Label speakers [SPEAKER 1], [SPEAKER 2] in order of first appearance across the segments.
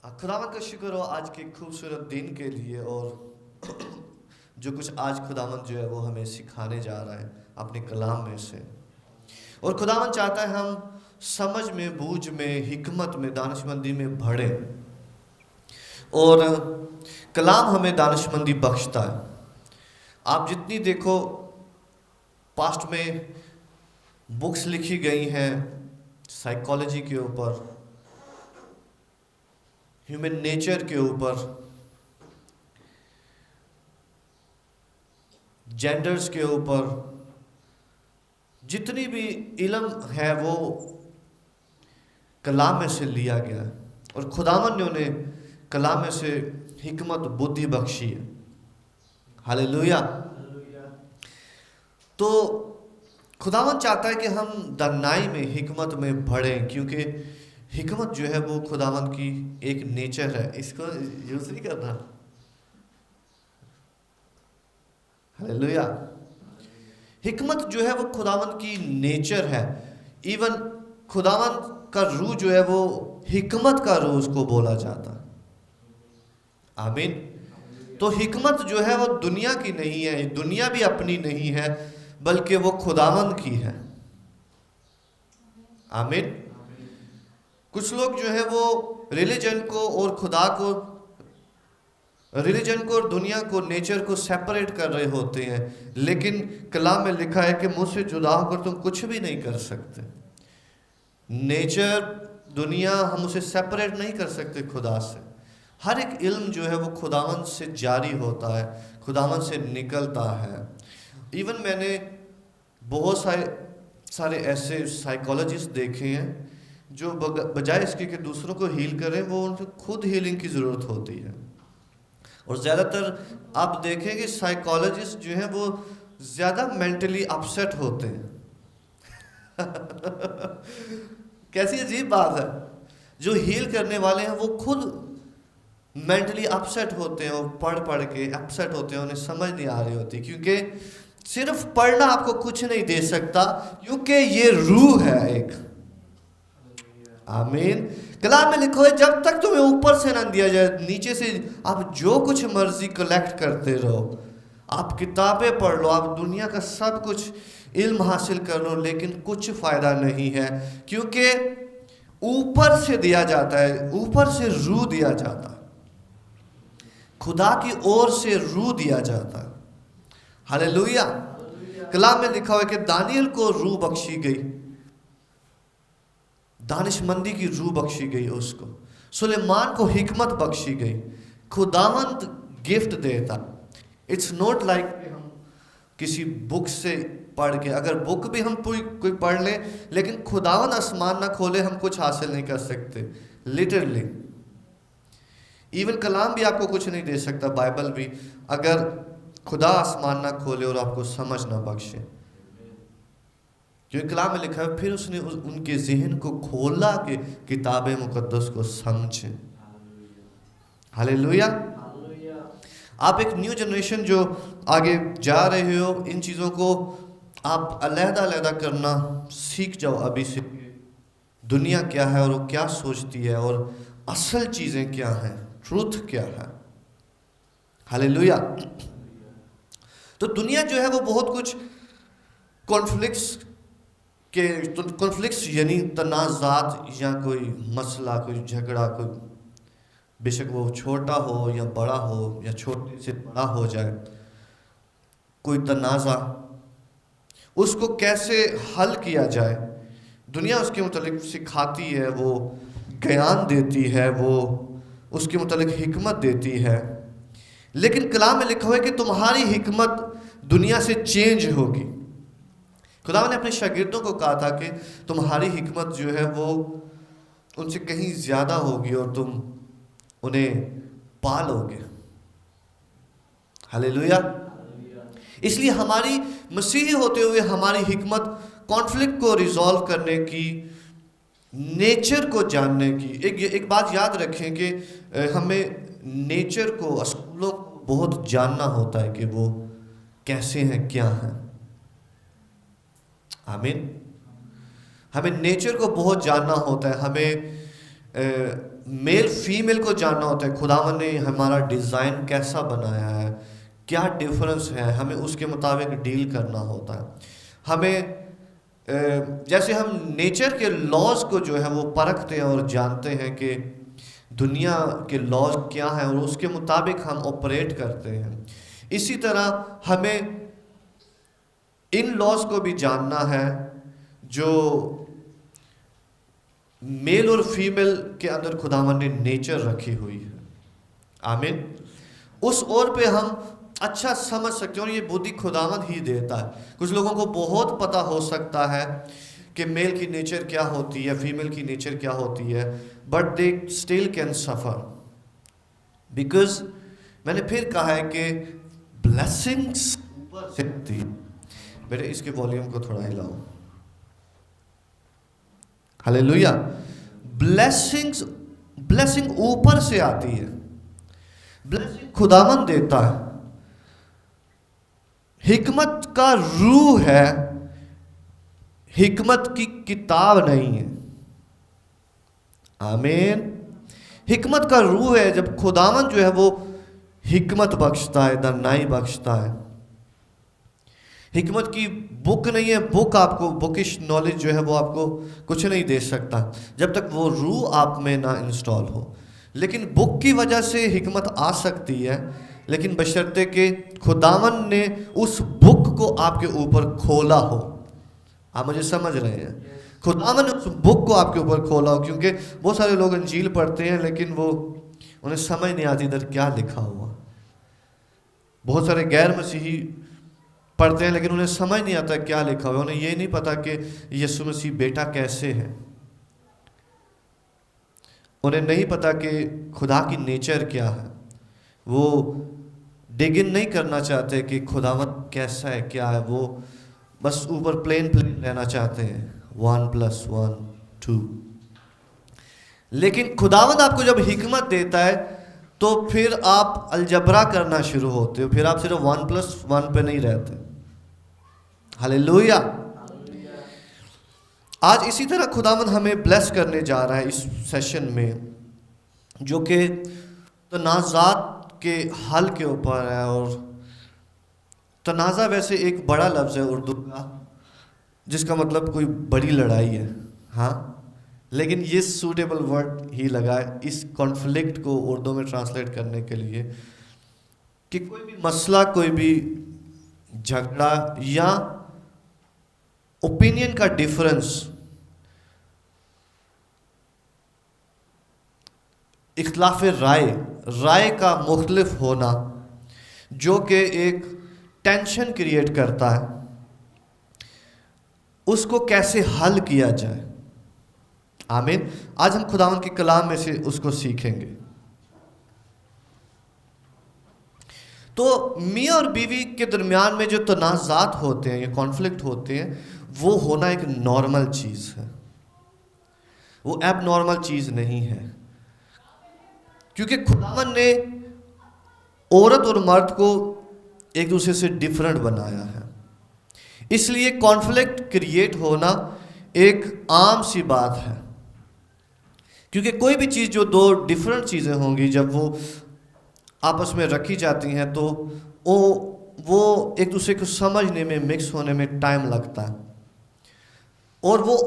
[SPEAKER 1] خداوند کا شکر ہو آج کے خوبصورت دن کے لیے، اور جو کچھ آج خداوند جو ہے وہ ہمیں سکھانے جا رہا ہے اپنے کلام میں سے. اور خداوند چاہتا ہے ہم سمجھ میں، بوجھ میں، حکمت میں، دانش مندی میں بڑھیں، اور کلام ہمیں دانش مندی بخشتا ہے. آپ جتنی دیکھو پاسٹ میں بکس لکھی گئی ہیں سائیکالوجی کے اوپر، ہیومن نیچر کے اوپر، جینڈرز کے اوپر، جتنی بھی علم ہے وہ کلام میں سے لیا گیا ہے، اور خداوند نے انہیں کلام میں سے حکمت بدھی بخشی ہے. ہاللیلویا. تو خداوند چاہتا ہے کہ ہم دانائی میں، حکمت میں بڑھیں، کیونکہ حکمت جو ہے وہ خداوند کی ایک نیچر ہے. اس کو یوز نہیں کرنا. ہاللیلویا. حکمت جو ہے وہ خداوند کی نیچر ہے. ایون خداوند کا روح جو ہے وہ حکمت کا روح اس کو بولا جاتا ہے. آمین. تو حکمت جو ہے وہ دنیا کی نہیں ہے، دنیا بھی اپنی نہیں ہے، بلکہ وہ خداوند کی ہے. آمین. کچھ لوگ جو ہے وہ ریلیجن کو اور خدا کو، ریلیجن کو اور دنیا کو، نیچر کو سیپریٹ کر رہے ہوتے ہیں، لیکن کلام میں لکھا ہے کہ مجھ سے جدا ہو کر تم کچھ بھی نہیں کر سکتے. نیچر، دنیا، ہم اسے سیپریٹ نہیں کر سکتے خدا سے. ہر ایک علم جو ہے وہ خداوند سے جاری ہوتا ہے، خداوند سے نکلتا ہے. ایون میں نے بہت سارے ایسے سائیکالوجسٹ دیکھے ہیں جو بجائے اس کے کہ دوسروں کو ہیل کریں، وہ ان کو خود ہیلنگ کی ضرورت ہوتی ہے. اور زیادہ تر آپ دیکھیں گے سائیکالوجسٹ جو ہیں وہ زیادہ مینٹلی اپسیٹ ہوتے ہیں. کیسی عجیب بات ہے. جو ہیل کرنے والے ہیں وہ خود مینٹلی اپسیٹ ہوتے ہیں، اور پڑھ کے اپسیٹ ہوتے ہیں، انہیں سمجھ نہیں آ رہی ہوتی، کیونکہ صرف پڑھنا آپ کو کچھ نہیں دے سکتا، کیونکہ یہ روح ہے ایک. آمین. کلام میں لکھو ہے جب تک تمہیں اوپر سے نہ دیا جائے، نیچے سے آپ جو کچھ مرضی کلیکٹ کرتے رہو، آپ کتابیں پڑھ لو، آپ دنیا کا سب کچھ علم حاصل کر لو، لیکن کچھ فائدہ نہیں ہے، کیونکہ اوپر سے دیا جاتا ہے، اوپر سے روح دیا جاتا ہے، خدا کی اور سے روح دیا جاتا ہے. ہاللیلویا. کلام میں لکھا ہوا ہے کہ دانیل کو روح بخشی گئی، دانش مندی کی روح بخشی گئی اس کو. سلیمان کو حکمت بخشی گئی. خداوند گفٹ دیتا. اٹس نوٹ لائک کہ ہم کسی بک سے پڑھ کے، اگر بک بھی ہم کوئی پڑھ لیں، لیکن خداوند آسمان نہ کھولے ہم کچھ حاصل نہیں کر سکتے. لٹرلی ایون کلام بھی آپ کو کچھ نہیں دے سکتا، بائبل بھی، اگر خدا آسمان نہ کھولے اور آپ کو سمجھ نہ بخشے. جو کلام میں لکھا ہے پھر اس نے ان کے ذہن کو کھولا کہ کتاب مقدس کو سمجھیں. ہاللیلویا. آپ ایک نیو جنریشن جو آگے جا رہے ہو، ان چیزوں کو آپ علیحدہ کرنا سیکھ جاؤ ابھی سے. دنیا کیا ہے اور وہ کیا سوچتی ہے، اور اصل چیزیں کیا ہیں، ٹروتھ کیا ہے. ہاللیلویا. تو دنیا جو ہے وہ بہت کچھ کانفلکٹس یعنی تنازعات، یا کوئی مسئلہ، کوئی جھگڑا، کوئی بے شک وہ چھوٹا ہو یا بڑا ہو، یا چھوٹے سے بڑا ہو جائے، کوئی تنازع، اس کو کیسے حل کیا جائے. دنیا اس کے متعلق سکھاتی ہے، وہ گیان دیتی ہے، وہ اس کے متعلق حکمت دیتی ہے. لیکن کلام میں لکھا ہوا ہے کہ تمہاری حکمت دنیا سے چینج ہوگی. خدا نے اپنے شاگردوں کو کہا تھا کہ تمہاری حکمت جو ہے وہ ان سے کہیں زیادہ ہوگی، اور تم انہیں پالو گے. ہاللیلویا. اس لیے ہماری مسیحی ہوتے ہوئے ہماری حکمت کانفلکٹ کو ریزالو کرنے کی، نیچر کو جاننے کی. ایک بات یاد رکھیں کہ ہمیں نیچر کو، اصولوں کو بہت جاننا ہوتا ہے کہ وہ کیسے ہیں، کیا ہیں. آمین. ہمیں نیچر کو بہت جاننا ہوتا ہے. ہمیں میل فیمیل کو جاننا ہوتا ہے، خداوند نے ہمارا ڈیزائن کیسا بنایا ہے، کیا ڈیفرنس ہے، ہمیں اس کے مطابق ڈیل کرنا ہوتا ہے. ہمیں جیسے ہم نیچر کے لاز کو جو ہے وہ پرکھتے ہیں اور جانتے ہیں کہ دنیا کے لاز کیا ہیں اور اس کے مطابق ہم آپریٹ کرتے ہیں، اسی طرح ہمیں ان لاز کو بھی جاننا ہے جو میل اور فیمیل کے اندر خداوند نے نیچر رکھی ہوئی ہے. آمین. اس اور پہ ہم اچھا سمجھ سکتے ہیں، اور یہ بدھی خداوند ہی دیتا ہے. کچھ لوگوں کو بہت پتہ ہو سکتا ہے کہ میل کی نیچر کیا ہوتی ہے، فیمیل کی نیچر کیا ہوتی ہے، بٹ دے اسٹل کین سفر بیکاز میں نے پھر کہا ہے کہ بلیسنگس اوپر سے آتی ہے. بیٹے اس کے والیوم کو تھوڑا ہلاؤ. ہلیلویہ. بلیسنگ اوپر سے آتی ہے، بلیسنگ خداوند دیتا ہے. حکمت کا روح ہے، حکمت کی کتاب نہیں ہے. آمین. حکمت کا روح ہے. جب خداوند جو ہے وہ حکمت بخشتا ہے، دانائی بخشتا ہے. حکمت کی بک نہیں ہے، بک آپ کو بکش نالج جو ہے وہ آپ کو کچھ نہیں دے سکتا جب تک وہ روح آپ میں نہ انسٹال ہو. لیکن بک کی وجہ سے حکمت آ سکتی ہے، لیکن بشرطے کہ خداوند نے اس بک کو آپ کے اوپر کھولا ہو. آپ مجھے سمجھ رہے ہیں؟ خداوند نے اس بک کو آپ کے اوپر کھولا ہو. کیونکہ بہت سارے لوگ انجیل پڑھتے ہیں لیکن وہ انہیں سمجھ نہیں آتی ادھر کیا لکھا ہوا. بہت سارے غیر مسیحی پڑھتے ہیں لیکن انہیں سمجھ نہیں آتا کیا لکھا ہوا. انہیں یہ نہیں پتا کہ یسوع مسیح بیٹا کیسے ہے. انہیں نہیں پتا کہ خدا کی نیچر کیا ہے. وہ ڈگن نہیں کرنا چاہتے کہ خداوند کیسا ہے کیا ہے. وہ بس اوپر پلین رہنا چاہتے ہیں 1+1 2. لیکن خداوند آپ کو جب حکمت دیتا ہے تو پھر آپ الجبرا کرنا شروع ہوتے ہو. پھر آپ صرف 1+1 پہ نہیں رہتے. ہلیلویہ. آج اسی طرح خداوند ہمیں بلیس کرنے جا رہا ہے اس سیشن میں، جو کہ تنازعات کے حل کے اوپر ہے. اور تنازع ویسے ایک بڑا لفظ ہے اردو کا جس کا مطلب کوئی بڑی لڑائی ہے، ہاں، لیکن یہ سوٹیبل ورڈ ہی لگا ہے اس کانفلکٹ کو اردو میں ٹرانسلیٹ کرنے کے لیے کہ کوئی بھی مسئلہ، کوئی بھی جھگڑا یا اوپینین کا ڈیفرنس، اختلاف رائے کا مختلف ہونا جو کہ ایک ٹینشن کریٹ کرتا ہے، اس کو کیسے حل کیا جائے. آمین. آج ہم خداوند کے کلام میں سے اس کو سیکھیں گے. تو میاں اور بیوی کے درمیان میں جو تنازعات ہوتے ہیں یا کانفلکٹ ہوتے ہیں وہ ہونا ایک نارمل چیز ہے، وہ ایب نارمل چیز نہیں ہے. کیونکہ خداوند نے عورت اور مرد کو ایک دوسرے سے ڈیفرنٹ بنایا ہے، اس لیے کانفلکٹ کریٹ ہونا ایک عام سی بات ہے. کیونکہ کوئی بھی چیز جو دو ڈیفرنٹ چیزیں ہوں گی جب وہ آپس میں رکھی جاتی ہیں تو وہ ایک دوسرے کو سمجھنے میں، مکس ہونے میں ٹائم لگتا ہے. اور وہ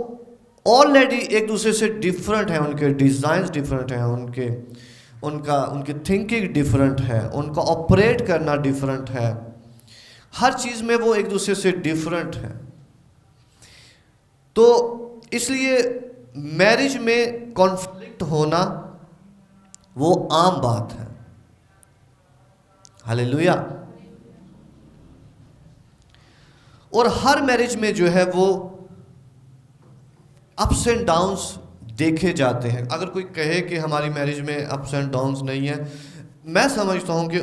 [SPEAKER 1] آلریڈی ایک دوسرے سے ڈیفرنٹ ہیں، ان کے ڈیزائنز ڈیفرنٹ ہیں، ان کی تھنکنگ ڈیفرنٹ ہے، ان کا آپریٹ کرنا ڈیفرنٹ ہے. ہر چیز میں وہ ایک دوسرے سے ڈیفرنٹ ہے. تو اس لیے میرج میں کانفلکٹ ہونا وہ عام بات ہے. ہلیلویہ. اور ہر میرج میں جو ہے وہ اپس اینڈ ڈاؤنس دیکھے جاتے ہیں. اگر کوئی کہے کہ ہماری میرج میں اپس اینڈ ڈاؤنس نہیں ہیں، میں سمجھتا ہوں کہ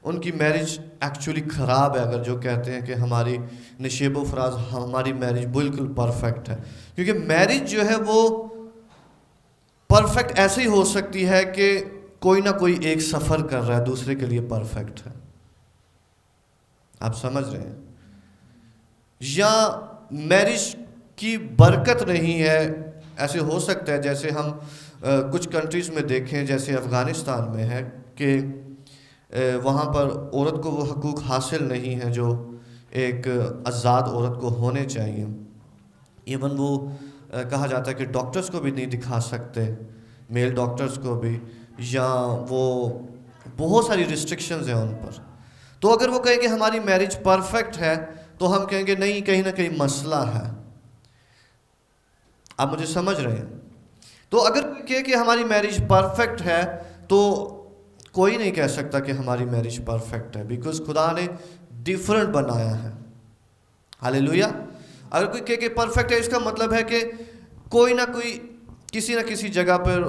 [SPEAKER 1] ان کی میرج ایکچولی خراب ہے. اگر جو کہتے ہیں کہ ہماری نشیب و فراز ہماری میرج بالکل پرفیکٹ ہے. کیونکہ میرج جو ہے وہ پرفیکٹ ایسے ہی ہو سکتی ہے کہ کوئی نہ کوئی ایک سفر کر رہا ہے دوسرے کے لیے پرفیکٹ ہے. آپ سمجھ رہے ہیں؟ یا میرج کی برکت نہیں ہے. ایسے ہو سکتا ہے جیسے ہم کچھ کنٹریز میں دیکھیں جیسے افغانستان میں ہے کہ وہاں پر عورت کو وہ حقوق حاصل نہیں ہیں جو ایک آزاد عورت کو ہونے چاہیے. ایون وہ کہا جاتا ہے کہ ڈاکٹرز کو بھی نہیں دکھا سکتے، میل ڈاکٹرز کو بھی، یا وہ بہت ساری ریسٹرکشنز ہیں ان پر. تو اگر وہ کہیں کہ ہماری میرج پرفیکٹ ہے تو ہم کہیں گے نہیں، کہیں نہ کہیں مسئلہ ہے. آپ مجھے سمجھ رہے ہیں؟ تو اگر کوئی کہے کہ ہماری میرج پرفیکٹ ہے تو کوئی نہیں کہہ سکتا کہ ہماری میرج پرفیکٹ ہے، بیکاز خدا نے ڈیفرنٹ بنایا ہے. ہاللیلویا. اگر کوئی کہے کہ پرفیکٹ ہے، اس کا مطلب ہے کہ کوئی نہ کوئی کسی نہ کسی جگہ پر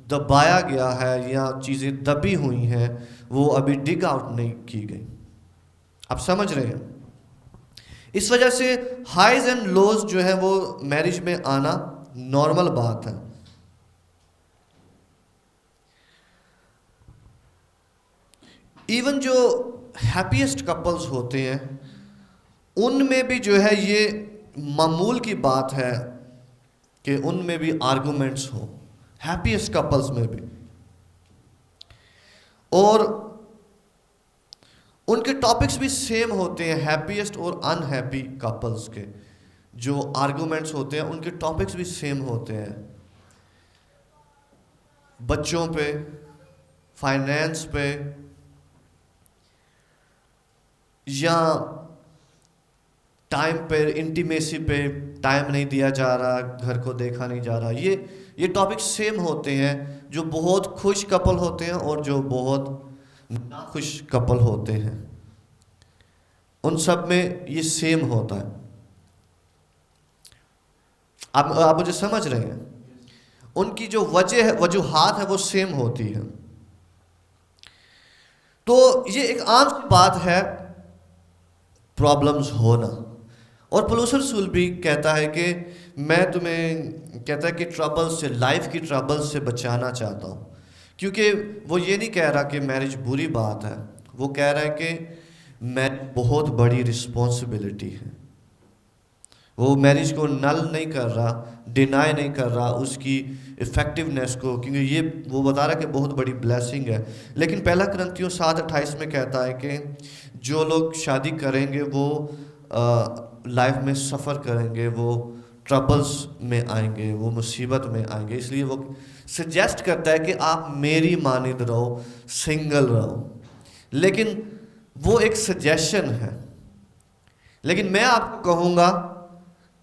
[SPEAKER 1] دبایا گیا ہے یا چیزیں دبی ہوئی ہیں، وہ ابھی ڈگ آؤٹ نہیں کی گئی. آپ سمجھ رہے ہیں؟ اس وجہ سے ہائیز اینڈ لوز جو ہے وہ میرج میں آنا نارمل بات ہے. ایون جو ہیپیسٹ کپلز ہوتے ہیں ان میں بھی جو ہے یہ معمول کی بات ہے کہ ان میں بھی آرگومنٹس ہوں، ہیپیسٹ کپلز میں بھی. اور ان کے ٹاپکس بھی سیم ہوتے ہیں، ہیپیسٹ اور ان ہیپی کپلز کے جو آرگومنٹس ہوتے ہیں ان کے ٹاپکس بھی سیم ہوتے ہیں. بچوں پہ، فائنینس پہ، یا ٹائم پہ، انٹیمیسی پہ ٹائم نہیں دیا جا رہا، گھر کو دیکھا نہیں جا رہا. یہ ٹاپکس سیم ہوتے ہیں. جو بہت خوش کپل ہوتے ہیں اور جو بہت ناخوش کپل ہوتے ہیں ان سب میں یہ سیم ہوتا ہے. آپ مجھے سمجھ رہے ہیں؟ ان کی جو وجوہات ہے وہ سیم ہوتی ہے. تو یہ ایک عام سی بات ہے پرابلمز ہونا. اور پولس رسول بھی کہتا ہے کہ میں تمہیں کہتا ہے کہ ٹربل سے، لائف کی ٹربل سے بچانا چاہتا ہوں. کیونکہ وہ یہ نہیں کہہ رہا کہ میرج بری بات ہے، وہ کہہ رہا ہے کہ میرج بہت بڑی رسپانسبلٹی ہے. وہ میرج کو نل نہیں کر رہا، ڈینائی نہیں کر رہا اس کی افیکٹونیس کو، کیونکہ یہ وہ بتا رہا ہے کہ بہت بڑی بلیسنگ ہے. لیکن پہلا کرنتھیوں 7:28 میں کہتا ہے کہ جو لوگ شادی کریں گے وہ لائف میں سفر کریں گے، وہ ٹربلز میں آئیں گے، وہ مصیبت میں آئیں گے. اس لیے وہ سجیسٹ کرتا ہے کہ آپ میری مانند رہو، سنگل رہو. لیکن وہ ایک سجیشن ہے. لیکن میں آپ کو کہوں گا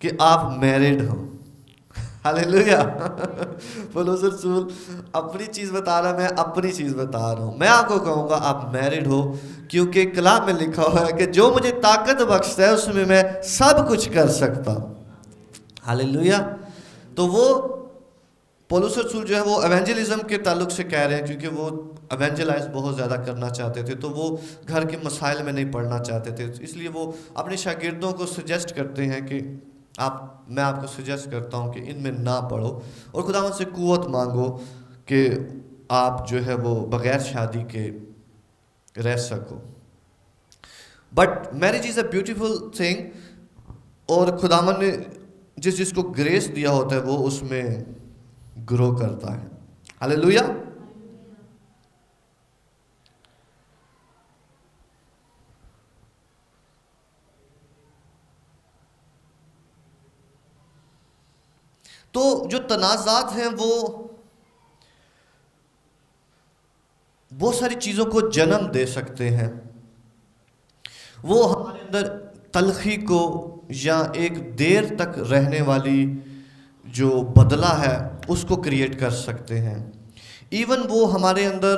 [SPEAKER 1] کہ آپ میرڈ ہو. ہاللیلویا. پولس رسول اپنی چیز بتا رہا، میں اپنی چیز بتا رہا ہوں. میں آپ کو کہوں گا آپ میرڈ ہو، کیونکہ کلام میں لکھا ہوا ہے کہ جو مجھے طاقت بخشتا ہے اس میں سب کچھ کر سکتا ہوں. ہاللیلویا. تو وہ پولس رسول جو ہے وہ ایونجلزم کے تعلق سے کہہ رہے ہیں، کیونکہ وہ ایونجلائز بہت زیادہ کرنا چاہتے تھے، تو وہ گھر کے مسائل میں نہیں پڑھنا چاہتے تھے. اس لیے وہ اپنے شاگردوں کو سجیسٹ کرتے ہیں کہ میں آپ کو سجیسٹ کرتا ہوں کہ ان میں نہ پڑھو اور خداوند سے قوت مانگو کہ آپ جو ہے وہ بغیر شادی کے رہ سکو. But marriage is a beautiful thing, اور خداوند نے جس کو گریس دیا ہوتا ہے وہ اس میں گرو کرتا ہے. ہاللیلویا. تو جو تنازعات ہیں وہ بہت ساری چیزوں کو جنم دے سکتے ہیں. وہ ہمارے اندر تلخی کو یا ایک دیر تک رہنے والی جو بدلہ ہے اس کو کریٹ کر سکتے ہیں. ایون وہ ہمارے اندر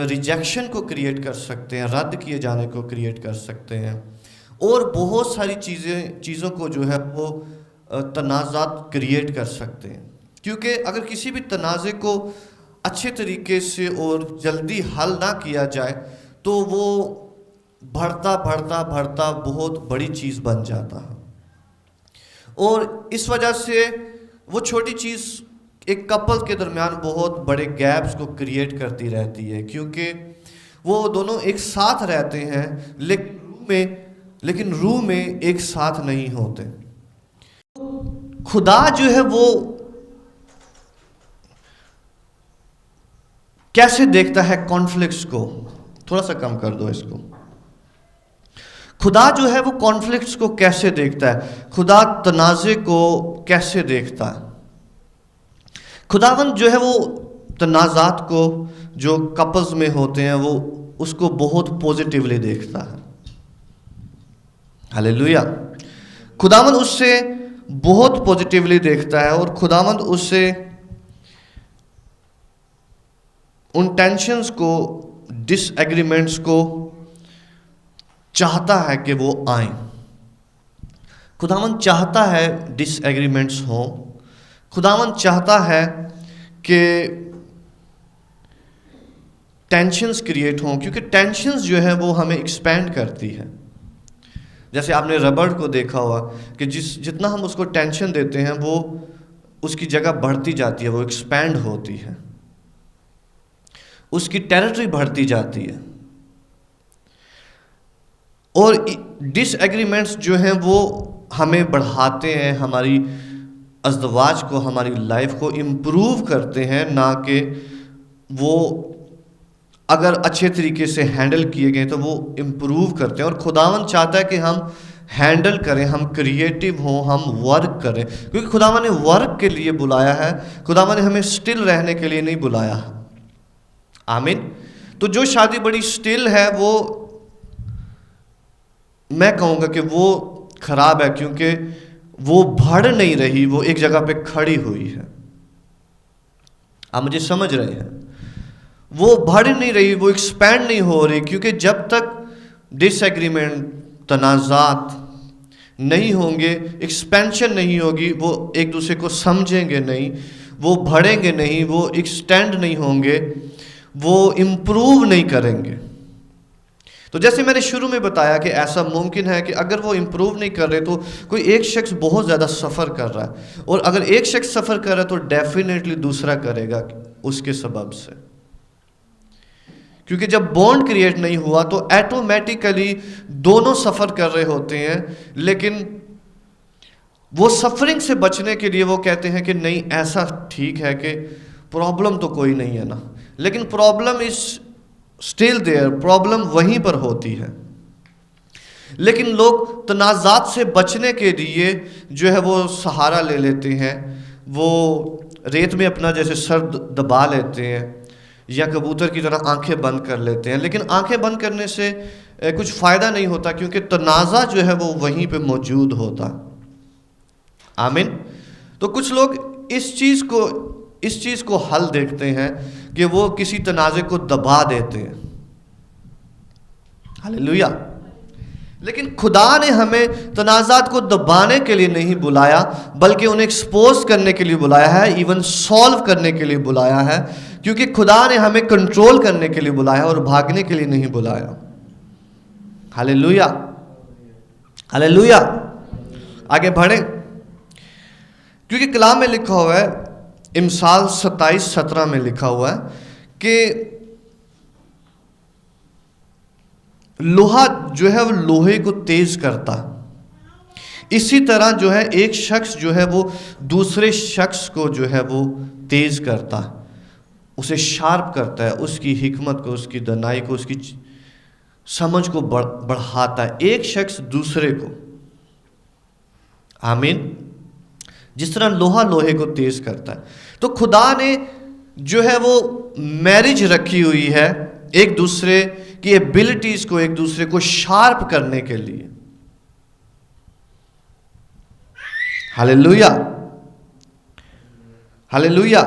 [SPEAKER 1] ریجیکشن کو کریٹ کر سکتے ہیں، رد کیے جانے کو کریٹ کر سکتے ہیں، اور بہت ساری چیزوں کو جو ہے وہ تنازعات کریٹ کر سکتے ہیں. کیونکہ اگر کسی بھی تنازع کو اچھے طریقے سے اور جلدی حل نہ کیا جائے تو وہ بڑھتا بہت بڑی چیز بن جاتا ہے. اور اس وجہ سے وہ چھوٹی چیز ایک کپل کے درمیان بہت بڑے گیپس کو کریٹ کرتی رہتی ہے، کیونکہ وہ دونوں ایک ساتھ رہتے ہیں لیکن روح میں ایک ساتھ نہیں ہوتے. خدا جو ہے وہ کیسے دیکھتا ہے کانفلکٹس کو؟ تھوڑا سا کم کر دو اس کو. خدا جو ہے وہ کانفلکٹس کو کیسے دیکھتا ہے؟ خدا تنازع کو کیسے دیکھتا ہے؟ خداوند جو ہے وہ تنازعات کو جو کپلز میں ہوتے ہیں وہ اس کو بہت پوزیٹیولی دیکھتا ہے. ہاللیلویا. خداوند اس سے بہت پوزیٹیولی دیکھتا ہے اور خداوند اس سے ان ٹینشنز کو، ڈس ایگریمنٹس کو چاہتا ہے کہ وہ آئیں. خداوند چاہتا ہے ڈس ایگریمنٹس ہوں. خداوند چاہتا ہے کہ ٹینشنز کریٹ ہوں، کیونکہ ٹینشنز جو ہے وہ ہمیں ایکسپینڈ کرتی ہے. جیسے آپ نے ربڑ کو دیکھا ہوا کہ جتنا ہم اس کو ٹینشن دیتے ہیں وہ اس کی جگہ بڑھتی جاتی ہے، وہ ایکسپینڈ ہوتی ہے، اس کی ٹیریٹری بڑھتی جاتی ہے. اور ڈس ایگریمنٹس جو ہیں وہ ہمیں بڑھاتے ہیں، ہماری ازدواج کو، ہماری لائف کو امپروو کرتے ہیں، نہ کہ وہ اگر اچھے طریقے سے ہینڈل کیے گئے تو وہ امپروو کرتے ہیں. اور خداوند چاہتا ہے کہ ہم ہینڈل کریں، ہم کریٹیو ہوں، ہم ورک کریں، کیونکہ خداوند نے ورک کے لیے بلایا ہے. خداوند نے ہمیں سٹل رہنے کے لیے نہیں بلایا ہے. آمین. تو جو شادی بڑی سٹل ہے وہ میں کہوں گا کہ وہ خراب ہے، کیونکہ وہ بڑھ نہیں رہی، وہ ایک جگہ پہ کھڑی ہوئی ہے. آپ مجھے سمجھ رہے ہیں؟ وہ بڑھ نہیں رہی، وہ ایکسپینڈ نہیں ہو رہی، کیونکہ جب تک ڈس ایگریمنٹ، تنازعات نہیں ہوں گے، ایکسپینشن نہیں ہوگی، وہ ایک دوسرے کو سمجھیں گے نہیں، وہ بڑھیں گے نہیں، وہ ایکسٹینڈ نہیں ہوں گے، وہ امپروو نہیں کریں گے. تو جیسے میں نے شروع میں بتایا کہ ایسا ممکن ہے کہ اگر وہ امپروو نہیں کر رہے تو کوئی ایک شخص بہت زیادہ سفر کر رہا ہے، اور اگر ایک شخص سفر کر رہا ہے تو ڈیفینیٹلی دوسرا کرے گا اس کے سبب سے. کیونکہ جب بانڈ کریٹ نہیں ہوا تو ایٹومیٹیکلی دونوں سفر کر رہے ہوتے ہیں، لیکن وہ سفرنگ سے بچنے کے لیے وہ کہتے ہیں کہ نہیں ایسا ٹھیک ہے کہ پرابلم تو کوئی نہیں ہے نا، لیکن problem is still there, problem وہیں پر ہوتی ہے. لیکن لوگ تنازعات سے بچنے کے لیے جو ہے وہ سہارا لے لیتے ہیں، وہ ریت میں اپنا جیسے سر دبا لیتے ہیں یا کبوتر کی طرح آنکھیں بند کر لیتے ہیں. لیکن آنکھیں بند کرنے سے کچھ فائدہ نہیں ہوتا، کیونکہ تنازع جو ہے وہ وہیں پہ موجود ہوتا. آمین. تو کچھ لوگ اس چیز کو حل دیکھتے ہیں کہ وہ کسی تنازع کو دبا دیتے ہیں. ہاللیلویا. لیکن خدا نے ہمیں تنازعات کو دبانے کے لیے نہیں بلایا، بلکہ انہیں ایکسپوز کرنے کے لیے بلایا ہے، ایون سولو کرنے کے لیے بلایا ہے. کیونکہ خدا نے ہمیں کنٹرول کرنے کے لیے بلایا اور بھاگنے کے لیے نہیں بلایا. ہاللیلویا. ہاللیلویا. آگے بڑھیں. کیونکہ کلام میں لکھا ہوا ہے، امثال 27:17 میں لکھا ہوا ہے کہ لوہا جو ہے وہ لوہے کو تیز کرتا، اسی طرح جو ہے ایک شخص جو ہے وہ دوسرے شخص کو جو ہے وہ تیز کرتا، اسے شارپ کرتا ہے، اس کی حکمت کو، اس کی دانائی کو، اس کی سمجھ کو بڑھاتا ہے، ایک شخص دوسرے کو. آمین. جس طرح لوہا لوہے کو تیز کرتا ہے. تو خدا نے جو ہے وہ میرج رکھی ہوئی ہے ایک دوسرے کی ایبلٹیز کو، ایک دوسرے کو شارپ کرنے کے لیے. ہاللیلویا. ہاللیلویا.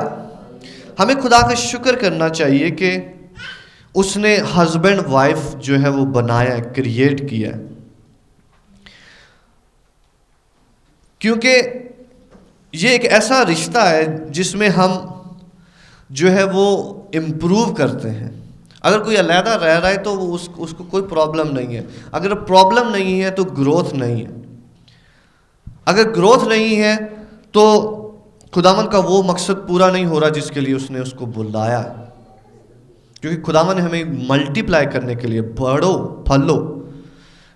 [SPEAKER 1] ہمیں خدا کا شکر کرنا چاہیے کہ اس نے ہسبینڈ وائف جو ہے وہ بنایا، کریٹ کیا، کیونکہ یہ ایک ایسا رشتہ ہے جس میں ہم جو ہے وہ امپروو کرتے ہیں. اگر کوئی علیحدہ رہ رہا ہے تو اس کو کوئی پرابلم نہیں ہے. اگر پرابلم نہیں ہے تو گروتھ نہیں ہے. اگر گروتھ نہیں ہے تو خداوند کا وہ مقصد پورا نہیں ہو رہا جس کے لیے اس نے اس کو بلایا. کیونکہ خداوند نے ہمیں ملٹی پلائی کرنے کے لیے، بڑھو پھلو.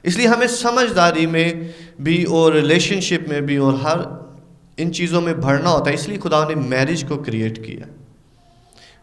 [SPEAKER 1] اس لیے ہمیں سمجھداری میں بھی اور ریلیشن شپ میں بھی اور ہر ان چیزوں میں بڑھنا ہوتا ہے. اس لیے خدا نے میرج کو کریٹ کیا.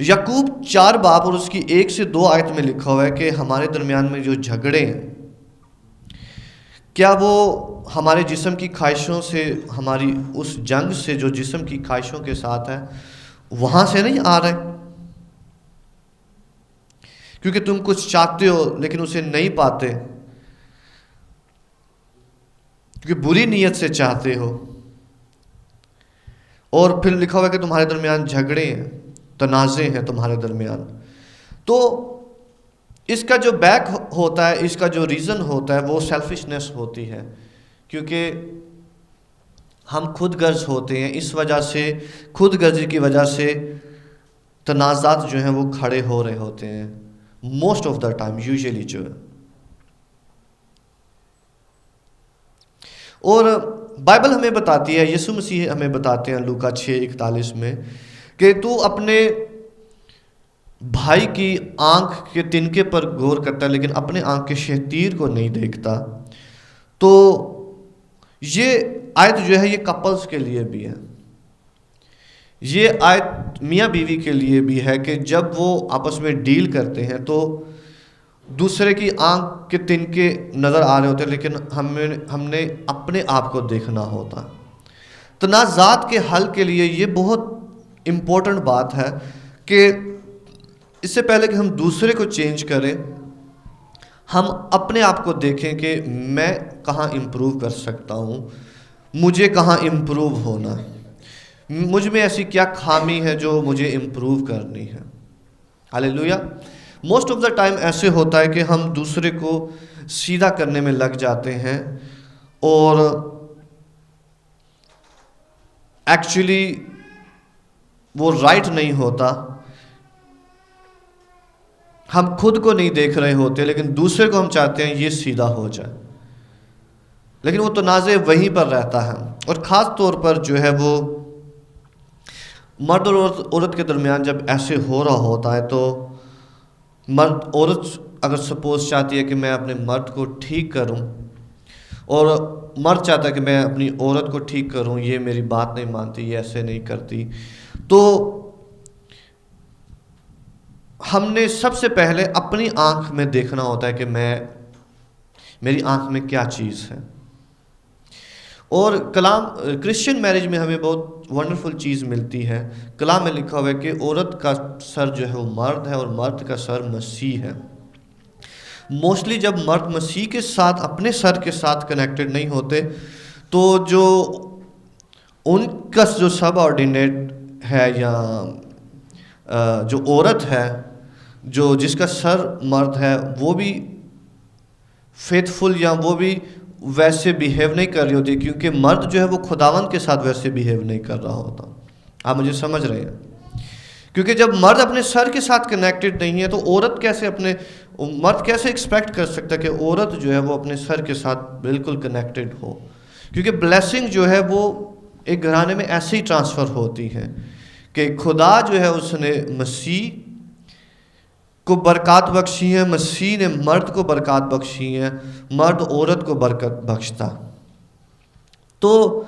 [SPEAKER 1] یعقوب 4 باب اور اس کی 1 سے 2 آیت میں لکھا ہوا ہے کہ ہمارے درمیان میں جو جھگڑے ہیں، کیا وہ ہمارے جسم کی خواہشوں سے، ہماری اس جنگ سے جو جسم کی خواہشوں کے ساتھ ہے، وہاں سے نہیں آ رہے؟ کیونکہ تم کچھ چاہتے ہو لیکن اسے نہیں پاتے، کیونکہ بری نیت سے چاہتے ہو۔ اور پھر لکھا ہوا ہے کہ تمہارے درمیان جھگڑے ہیں، تنازع ہیں تمہارے درمیان۔ تو اس کا جو بیک ہوتا ہے، اس کا جو ریزن ہوتا ہے، وہ سیلفشنس ہوتی ہے، کیونکہ ہم خود غرض ہوتے ہیں۔ اس وجہ سے، خود غرضی کی وجہ سے تنازعات جو ہیں وہ کھڑے ہو رہے ہوتے ہیں most of the time, usually جو ہے۔ اور بائبل ہمیں بتاتی ہے، یسوع مسیح ہمیں بتاتے ہیں لوکا 6:41 میں کہ تو اپنے بھائی کی آنکھ کے تنکے پر غور کرتا ہے لیکن اپنے آنکھ کے شہتیر کو نہیں دیکھتا۔ تو یہ آیت جو ہے یہ کپلز کے لیے بھی ہے، یہ آیت میاں بیوی کے لیے بھی ہے کہ جب وہ آپس میں ڈیل کرتے ہیں تو دوسرے کی آنکھ کے تنکے نظر آ رہے ہوتے ہیں، لیکن ہم نے اپنے آپ کو دیکھنا ہوتا۔ تنازعات کے حل کے لیے یہ بہت امپورٹنٹ بات ہے کہ اس سے پہلے کہ ہم دوسرے کو چینج کریں، ہم اپنے آپ کو دیکھیں کہ میں کہاں امپروو کر سکتا ہوں، مجھے کہاں امپروو ہونا ہے، مجھ میں ایسی کیا خامی ہے جو مجھے امپروو کرنی ہے۔ ہاللیلویہ۔ موسٹ آف دا ٹائم ایسے ہوتا ہے کہ ہم دوسرے کو سیدھا کرنے میں لگ جاتے ہیں اور ایکچولی وہ رائٹ نہیں ہوتا۔ ہم خود کو نہیں دیکھ رہے ہوتے لیکن دوسرے کو ہم چاہتے ہیں یہ سیدھا ہو جائے، لیکن وہ تنازع وہیں پر رہتا ہے۔ اور خاص طور پر جو ہے وہ مرد اور عورت کے درمیان جب ایسے ہو رہا ہوتا ہے تو عورت اگر سپوز چاہتی ہے کہ میں اپنے مرد کو ٹھیک کروں اور مرد چاہتا ہے کہ میں اپنی عورت کو ٹھیک کروں، یہ میری بات نہیں مانتی، یہ ایسے نہیں کرتی، تو ہم نے سب سے پہلے اپنی آنکھ میں دیکھنا ہوتا ہے کہ میری آنکھ میں کیا چیز ہے۔ اور کلام کرسچن میرج میں ہمیں بہت ونڈرفل چیز ملتی ہے۔ کلام میں لکھا ہوا ہے کہ عورت کا سر جو ہے وہ مرد ہے اور مرد کا سر مسیح ہے۔ موسٹلی جب مرد مسیح کے ساتھ اپنے سر کے ساتھ کنیکٹڈ نہیں ہوتے تو جو ان کا جو سب آرڈینیٹ ہے یا جو عورت ہے جو جس کا سر مرد ہے وہ بھی فیتھ فل یا وہ بھی ویسے بیہیو نہیں کر رہی ہوتی، کیونکہ مرد جو ہے وہ خداوند کے ساتھ ویسے بیہیو نہیں کر رہا ہوتا۔ آپ مجھے سمجھ رہے ہیں؟ کیونکہ جب مرد اپنے سر کے ساتھ کنیکٹڈ نہیں ہے تو مرد کیسے ایکسپیکٹ کر سکتا ہے کہ عورت جو ہے وہ اپنے سر کے ساتھ بالکل کنیکٹڈ ہو؟ کیونکہ بلیسنگ جو ہے وہ ایک گھرانے میں ایسے ہی ٹرانسفر ہوتی ہے کہ خدا جو ہے اس نے مسیح کو برکات بخشی ہے، مسیح نے مرد کو برکات بخشی ہے، مرد عورت کو برکت بخشتا۔ تو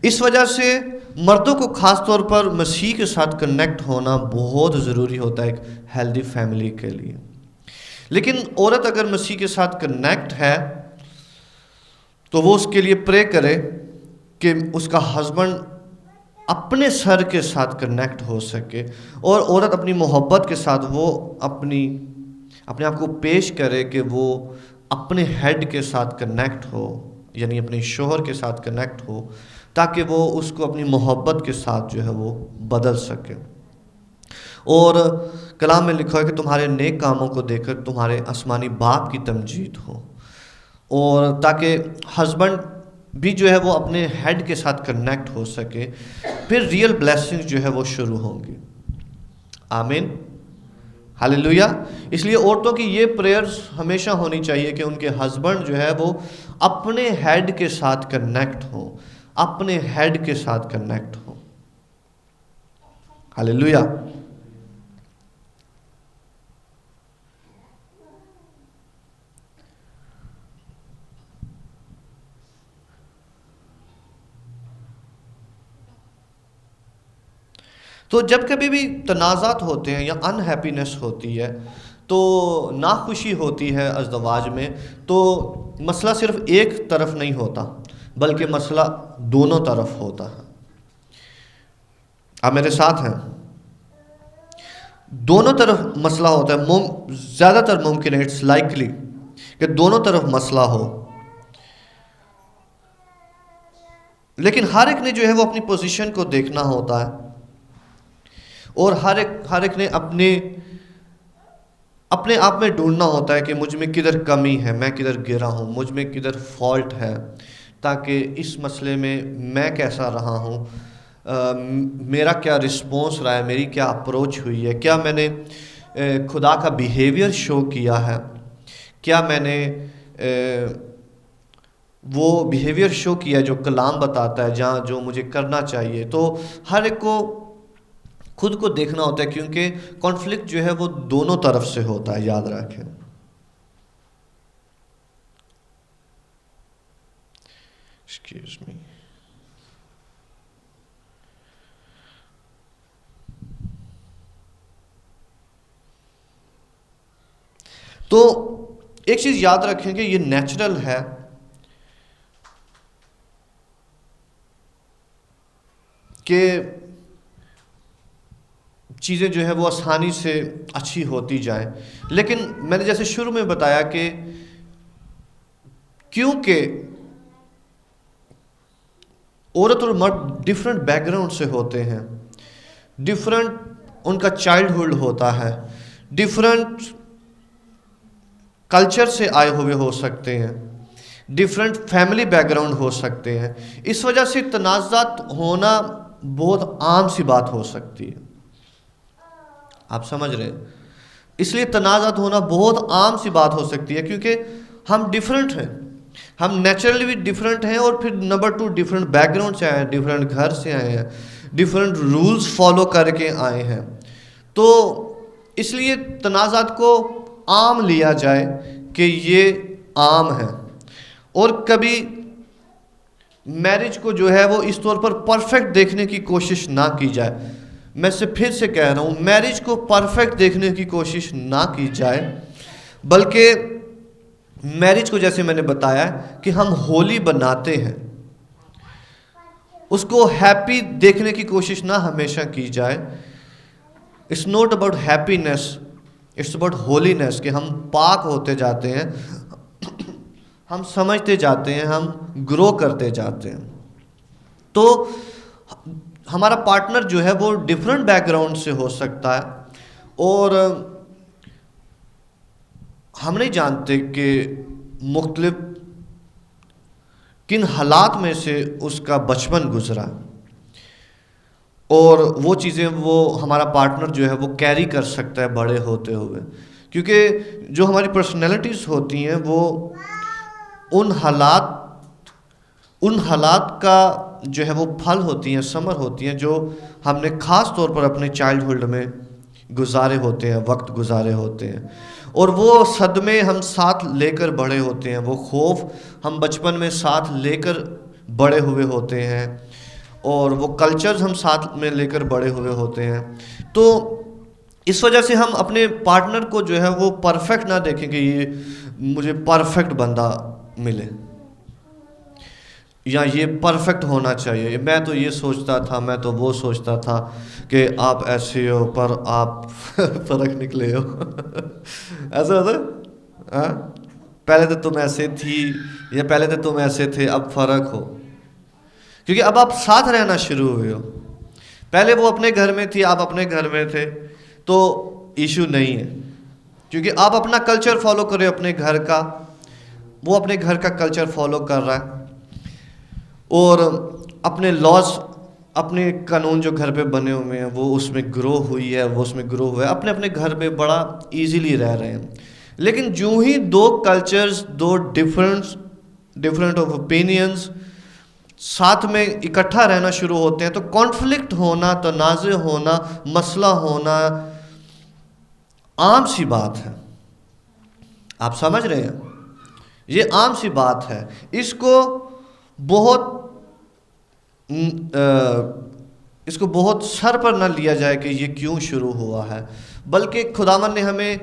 [SPEAKER 1] اس وجہ سے مردوں کو خاص طور پر مسیح کے ساتھ کنیکٹ ہونا بہت ضروری ہوتا ہے ایک ہیلدی فیملی کے لیے۔ لیکن عورت اگر مسیح کے ساتھ کنیکٹ ہے تو وہ اس کے لیے پرے کرے کہ اس کا ہسبینڈ اپنے سر کے ساتھ کنیکٹ ہو سکے، اور عورت اپنی محبت کے ساتھ وہ اپنے آپ کو پیش کرے کہ وہ اپنے ہیڈ کے ساتھ کنیکٹ ہو، یعنی اپنے شوہر کے ساتھ کنیکٹ ہو، تاکہ وہ اس کو اپنی محبت کے ساتھ جو ہے وہ بدل سکے۔ اور کلام میں لکھا ہے کہ تمہارے نیک کاموں کو دیکھ کر تمہارے آسمانی باپ کی تمجید ہو، اور تاکہ ہسبینڈ بھی جو ہے وہ اپنے ہیڈ کے ساتھ کنیکٹ ہو سکے، پھر ریئل بلیسنگ جو ہے وہ شروع ہوں گی۔ آمین، ہاللیلویہ۔ اس لیے عورتوں کی یہ پریئرز ہمیشہ ہونی چاہیے کہ ان کے ہسبینڈ جو ہے وہ اپنے ہیڈ کے ساتھ کنیکٹ ہو، اپنے ہیڈ کے ساتھ کنیکٹ ہو۔ ہاللیلویہ۔ تو جب کبھی بھی تنازعات ہوتے ہیں یا انہیپینس ہوتی ہے تو ناخوشی ہوتی ہے ازدواج میں، تو مسئلہ صرف ایک طرف نہیں ہوتا بلکہ مسئلہ دونوں طرف ہوتا ہے. آپ میرے ساتھ ہیں؟ دونوں طرف مسئلہ ہوتا ہے. زیادہ تر ممکن ہے، اٹس لائکلی کہ دونوں طرف مسئلہ ہو. لیکن ہر ایک نے جو ہے وہ اپنی پوزیشن کو دیکھنا ہوتا ہے، اور ہر ایک نے اپنے آپ میں ڈھونڈنا ہوتا ہے کہ مجھ میں کدھر کمی ہے، میں کدھر گرا ہوں، مجھ میں کدھر فالٹ ہے، تاکہ اس مسئلے میں کیسا رہا ہوں، میرا کیا رسپونس رہا ہے، میری کیا اپروچ ہوئی ہے، کیا میں نے خدا کا بیہیویئر شو کیا ہے، کیا میں نے وہ بیہیویئر شو کیا جو کلام بتاتا ہے، جہاں جو مجھے کرنا چاہیے. تو ہر ایک کو خود کو دیکھنا ہوتا ہے، کیونکہ کانفلکٹ جو ہے وہ دونوں طرف سے ہوتا ہے، یاد رکھیں. Excuse me. تو ایک چیز یاد رکھیں کہ یہ نیچرل ہے کہ چیزیں جو ہے وہ آسانی سے اچھی ہوتی جائیں. لیکن میں نے جیسے شروع میں بتایا کہ کیونکہ عورت اور مرد ڈفرینٹ بیک گراؤنڈ سے ہوتے ہیں، ڈفرینٹ ان کا چائلڈہڈ ہوتا ہے، ڈفرینٹ کلچر سے آئے ہوئے ہو سکتے ہیں، ڈفرینٹ فیملی بیک گراؤنڈ ہو سکتے ہیں. اس وجہ سے تنازعات ہونا بہت عام سی بات ہو سکتی ہے. آپ سمجھ رہے ہیں؟ اس لیے تنازعات ہونا بہت عام سی بات ہو سکتی ہے، کیونکہ ہم ڈفرینٹ ہیں، ہم نیچرلی بھی ڈفرینٹ ہیں، اور پھر نمبر 2 ڈفرینٹ بیک گراؤنڈ سے آئے ہیں، ڈفرینٹ گھر سے آئے ہیں، ڈفرینٹ رولز فالو کر کے آئے ہیں. تو اس لیے تنازعات کو عام لیا جائے کہ یہ عام ہے. اور کبھی میرج کو جو ہے وہ اس طور پر پرفیکٹ دیکھنے کی کوشش نہ کی جائے. میں سے پھر سے کہہ رہا ہوں، میرج کو پرفیکٹ دیکھنے کی کوشش نہ کی جائے، بلکہ میرج کو جیسے میں نے بتایا کہ ہم ہولی بناتے ہیں، اس کو ہیپی دیکھنے کی کوشش نہ ہمیشہ کی جائے. It's not about happiness, it's about wholeness, کہ ہم پاک ہوتے جاتے ہیں، ہم سمجھتے جاتے ہیں، ہم گرو کرتے جاتے ہیں. تو ہمارا پارٹنر جو ہے وہ ڈفرینٹ بیک گراؤنڈ سے ہو سکتا ہے، اور ہم نہیں جانتے کہ مختلف کن حالات میں سے اس کا بچپن گزرا، اور وہ چیزیں وہ ہمارا پارٹنر جو ہے وہ کیری کر سکتا ہے بڑے ہوتے ہوئے. کیونکہ جو ہماری پرسنالٹیز ہوتی ہیں وہ ان حالات کا جو ہے وہ پھل ہوتی ہیں، ثمر ہوتی ہیں، جو ہم نے خاص طور پر اپنے چائلڈہڈ میں گزارے ہوتے ہیں، وقت گزارے ہوتے ہیں. اور وہ صدمے ہم ساتھ لے کر بڑے ہوتے ہیں، وہ خوف ہم بچپن میں ساتھ لے کر بڑے ہوئے ہوتے ہیں، اور وہ کلچرز ہم ساتھ میں لے کر بڑے ہوئے ہوتے ہیں. تو اس وجہ سے ہم اپنے پارٹنر کو جو ہے وہ پرفیکٹ نہ دیکھیں کہ یہ مجھے پرفیکٹ بندہ ملے، یا یہ پرفیکٹ ہونا چاہیے، میں تو یہ سوچتا تھا، میں تو وہ سوچتا تھا کہ آپ ایسے ہو پر آپ فرق نکلے ہو. ایسا ہوتا ہے، پہلے تو تم ایسے تھی، یا پہلے تو تم ایسے تھے، اب فرق ہو. کیونکہ اب آپ ساتھ رہنا شروع ہوئے ہو. پہلے وہ اپنے گھر میں تھی، آپ اپنے گھر میں تھے، تو ایشو نہیں ہے، کیونکہ آپ اپنا کلچر فالو کر رہے ہو اپنے گھر کا، وہ اپنے گھر کا کلچر فالو کر رہا ہے، اور اپنے لاز، اپنے قانون جو گھر پہ بنے ہوئے ہیں وہ اس میں گرو ہوئی ہے، وہ اس میں گرو ہوا ہے، اپنے اپنے گھر پہ بڑا ایزیلی رہ رہے ہیں. لیکن جو ہی دو کلچرز، دو ڈفرینٹ آف اوپینینز ساتھ میں اکٹھا رہنا شروع ہوتے ہیں، تو کانفلکٹ ہونا، تنازع ہونا، مسئلہ ہونا عام سی بات ہے. آپ سمجھ رہے ہیں؟ یہ عام سی بات ہے. اس کو بہت اس کو بہت سر پر نہ لیا جائے کہ یہ کیوں شروع ہوا ہے، بلکہ خداوند نے ہمیں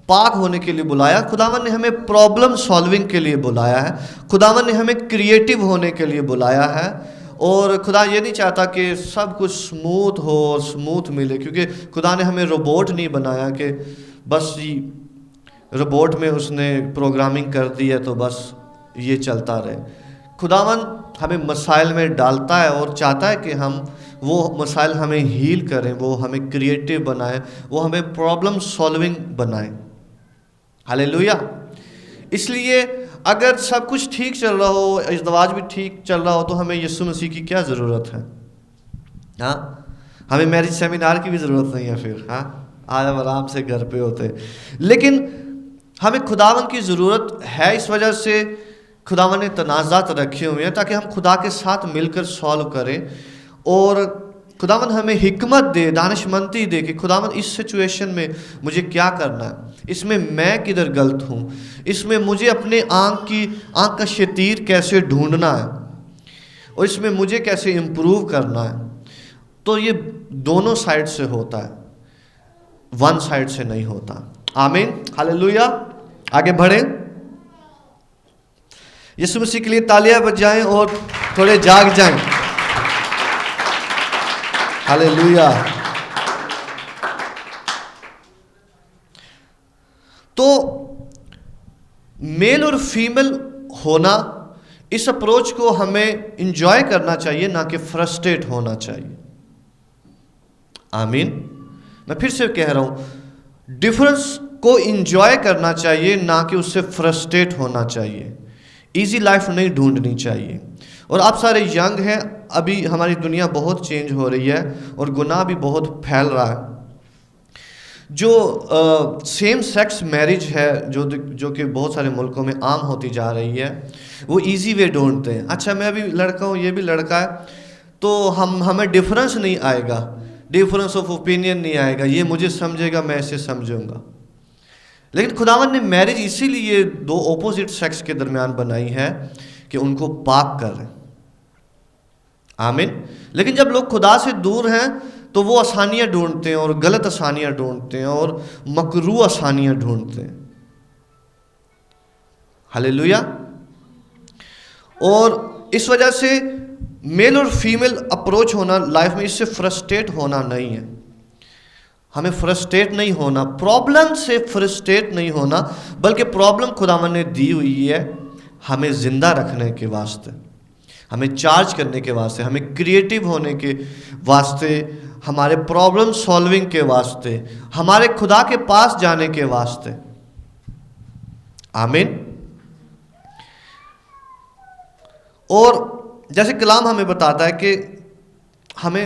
[SPEAKER 1] پاک ہونے کے لیے بلایا، خداوند نے ہمیں پرابلم سالونگ کے لیے بلایا ہے، خداوند نے ہمیں کریٹیو ہونے کے لیے بلایا ہے. اور خدا یہ نہیں چاہتا کہ سب کچھ سموتھ ہو اور سموتھ ملے، کیونکہ خدا نے ہمیں روبوٹ نہیں بنایا کہ بس روبوٹ میں اس نے پروگرامنگ کر دی ہے تو بس یہ چلتا رہے. خداوند ہمیں مسائل میں ڈالتا ہے اور چاہتا ہے کہ ہم وہ مسائل ہمیں ہیل کریں، وہ ہمیں کریٹیو بنائیں، وہ ہمیں پرابلم سالونگ بنائیں. ہاللیلویا. اس لیے اگر سب کچھ ٹھیک چل رہا ہو، ازدواج بھی ٹھیک چل رہا ہو، تو ہمیں یسوع مسیح کی کیا ضرورت ہے؟ ہاں، ہمیں میرج سیمینار کی بھی ضرورت نہیں ہے پھر. ہاں، آج ہم آرام سے گھر پہ ہوتے. لیکن ہمیں خداوند کی ضرورت ہے، اس وجہ سے خداوند نے تنازعات رکھے ہوئے ہیں تاکہ ہم خدا کے ساتھ مل کر سالو کریں. اور خداوند ہمیں حکمت دے، دانش مندی دے کہ خداوند اس سچویشن میں مجھے کیا کرنا ہے، اس میں کدھر غلط ہوں، اس میں مجھے اپنے آنکھ کا شتیر کیسے ڈھونڈنا ہے، اور اس میں مجھے کیسے امپروو کرنا ہے. تو یہ دونوں سائڈ سے ہوتا ہے، ون سائڈ سے نہیں ہوتا. آمین، ہاللیلویا. آگے بڑھیں، یسوع مسیح کے لیے تالیاں بجائیں اور تھوڑے جاگ جائیں. ہاللیلویا. تو میل اور فیمیل ہونا، اس اپروچ کو ہمیں انجوائے کرنا چاہیے، نہ کہ فرسٹریٹ ہونا چاہیے. آمین. میں پھر سے کہہ رہا ہوں، ڈفرنس کو انجوائے کرنا چاہیے، نہ کہ اس سے فرسٹریٹ ہونا چاہیے. ایزی لائف نہیں ڈھونڈنی چاہیے. اور آپ سارے ینگ ہیں، ابھی ہماری دنیا بہت چینج ہو رہی ہے اور گناہ بھی بہت پھیل رہا ہے. جو سیم سیکس میرج ہے جو کہ بہت سارے ملکوں میں عام ہوتی جا رہی ہے، وہ ایزی وے ڈھونڈتے ہیں. اچھا، میں بھی لڑکا ہوں، یہ بھی لڑکا ہے، تو ہمیں ڈفرنس نہیں آئے گا، ڈفرنس آف اوپینین نہیں آئے گا، یہ مجھے سمجھے گا، میں اسے سمجھوں گا. لیکن خداوند نے میرج اسی لیے دو اپوزٹ سیکس کے درمیان بنائی ہے کہ ان کو پاک کریں. آمین. لیکن جب لوگ خدا سے دور ہیں تو وہ آسانیاں ڈھونڈتے ہیں، اور غلط آسانیاں ڈھونڈتے ہیں، اور مکروہ آسانیاں ڈھونڈتے ہیں. ہاللیلویا. اور اس وجہ سے میل اور فیمیل اپروچ ہونا لائف میں، اس سے فرسٹریٹ ہونا نہیں ہے. ہمیں فرسٹریٹ نہیں ہونا، پرابلم سے فرسٹریٹ نہیں ہونا، بلکہ پرابلم خداوند نے دی ہوئی ہے ہمیں زندہ رکھنے کے واسطے، ہمیں چارج کرنے کے واسطے، ہمیں کریٹیو ہونے کے واسطے، ہمارے پرابلم سالونگ کے واسطے، ہمارے خدا کے پاس جانے کے واسطے. آمین. اور جیسے کلام ہمیں بتاتا ہے کہ ہمیں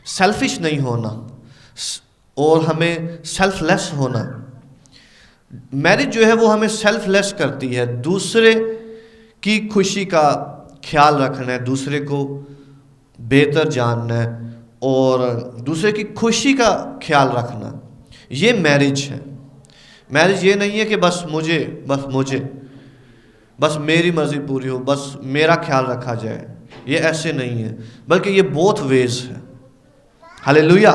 [SPEAKER 1] سیلفش نہیں ہونا اور ہمیں سیلف لیس ہونا. میرج جو ہے وہ ہمیں سیلف لیس کرتی ہے، دوسرے کی خوشی کا خیال رکھنا ہے، دوسرے کو بہتر جاننا ہے اور دوسرے کی خوشی کا خیال رکھنا. یہ میرج ہے. میرج یہ نہیں ہے کہ بس میری مرضی پوری ہو، بس میرا خیال رکھا جائے. یہ ایسے نہیں ہے، بلکہ یہ بوتھ ویز ہے. ہاللیلویا.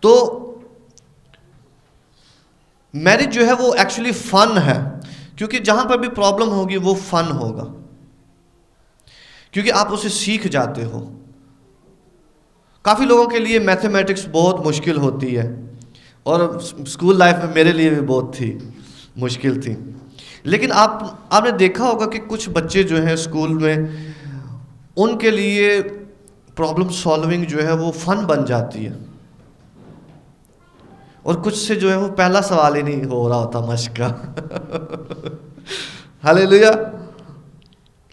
[SPEAKER 1] تو میرج جو ہے وہ ایکچولی فن ہے، کیونکہ جہاں پر بھی پرابلم ہوگی وہ فن ہوگا، کیونکہ آپ اسے سیکھ جاتے ہو. کافی لوگوں کے لیے میتھمیٹکس بہت مشکل ہوتی ہے، اور اسکول لائف میں میرے لیے بھی بہت مشکل تھی. لیکن آپ نے دیکھا ہوگا کہ کچھ بچے جو ہیں اسکول میں، ان کے لیے پرابلم سالونگ جو ہے وہ فن بن جاتی ہے، اور کچھ سے جو ہے وہ پہلا سوال ہی نہیں ہو رہا ہوتا مشق کا. ہاللیلویا.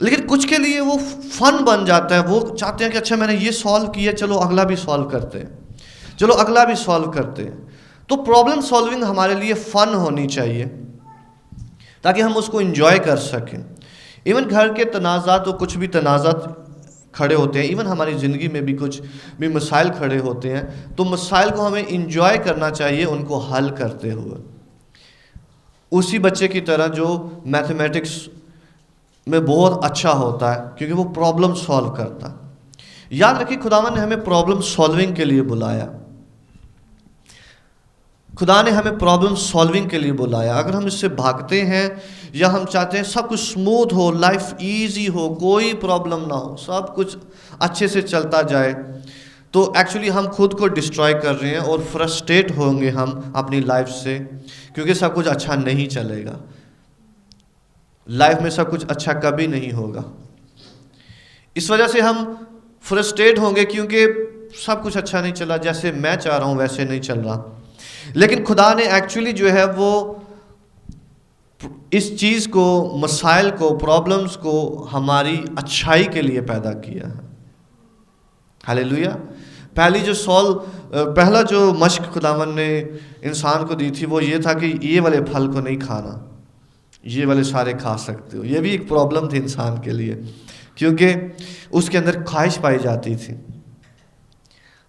[SPEAKER 1] لیکن کچھ کے لیے وہ فن بن جاتا ہے، وہ چاہتے ہیں کہ اچھا میں نے یہ سالو کیا، چلو اگلا بھی سالو کرتے ہیں. تو پرابلم سالونگ ہمارے لیے فن ہونی چاہیے تاکہ ہم اس کو انجوائے کر سکیں. ایون گھر کے تنازعات، تو کچھ بھی تنازعات کھڑے ہوتے ہیں، ایون ہماری زندگی میں بھی کچھ بھی مسائل کھڑے ہوتے ہیں، تو مسائل کو ہمیں انجوائے کرنا چاہیے ان کو حل کرتے ہوئے. اسی بچے کی طرح جو میتھمیٹکس میں بہت اچھا ہوتا ہے کیونکہ وہ پرابلم سالو کرتا ہے. یاد رکھیے خداوند نے ہمیں پرابلم سالونگ کے لیے بلایا. خدا نے ہمیں پرابلم سالونگ کے لیے بلایا. اگر ہم اس سے بھاگتے ہیں یا ہم چاہتے ہیں سب کچھ اسموتھ ہو, لائف ایزی ہو, کوئی پرابلم نہ ہو, سب کچھ اچھے سے چلتا جائے, تو ایکچولی ہم خود کو ڈسٹرائے کر رہے ہیں اور فرسٹریٹ ہوں گے ہم اپنی لائف سے, کیونکہ سب کچھ اچھا نہیں چلے گا. لائف میں سب کچھ اچھا کبھی نہیں ہوگا. اس وجہ سے ہم فرسٹریٹ ہوں گے کیونکہ سب کچھ اچھا نہیں چلا, جیسے میں چاہ رہا ہوں ویسے نہیں چل رہا. لیکن خدا نے ایکچولی جو ہے وہ اس چیز کو, مسائل کو, پرابلمس کو ہماری اچھائی کے لیے پیدا کیا ہے. ہاللیلویا. پہلا جو مشق خداوند نے انسان کو دی تھی وہ یہ تھا کہ یہ والے پھل کو نہیں کھانا, یہ والے سارے کھا سکتے ہو. یہ بھی ایک پرابلم تھی انسان کے لیے کیونکہ اس کے اندر خواہش پائی جاتی تھی,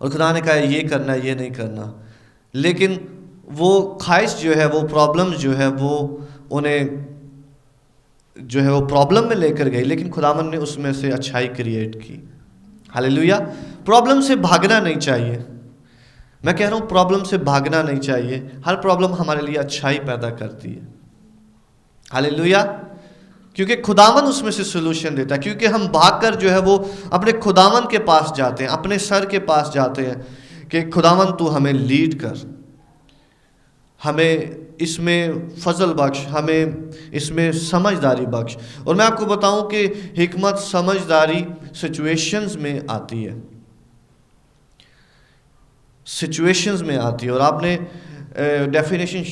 [SPEAKER 1] اور خدا نے کہا یہ کرنا یہ نہیں کرنا. لیکن وہ خواہش جو ہے, وہ پرابلم جو ہے, وہ انہیں جو ہے وہ پرابلم میں لے کر گئی, لیکن خداوند نے اس میں سے اچھائی کریٹ کی. ہاللیلویا. پرابلم سے بھاگنا نہیں چاہیے. میں کہہ رہا ہوں پرابلم سے بھاگنا نہیں چاہیے. ہر پرابلم ہمارے لیے اچھائی پیدا کرتی ہے. ہاللیلویا. کیونکہ خداوند اس میں سے سولوشن دیتا ہے. کیونکہ ہم بھاگ کر جو ہے وہ اپنے خداوند کے پاس جاتے ہیں, اپنے سر کے پاس جاتے ہیں کہ خداوند تو ہمیں لیڈ کر, ہمیں اس میں فضل بخش, ہمیں اس میں سمجھداری بخش. اور میں آپ کو بتاؤں کہ حکمت, سمجھداری سچویشنز میں آتی ہے, سچویشنز میں آتی ہے. اور آپ نے ڈیفینیشن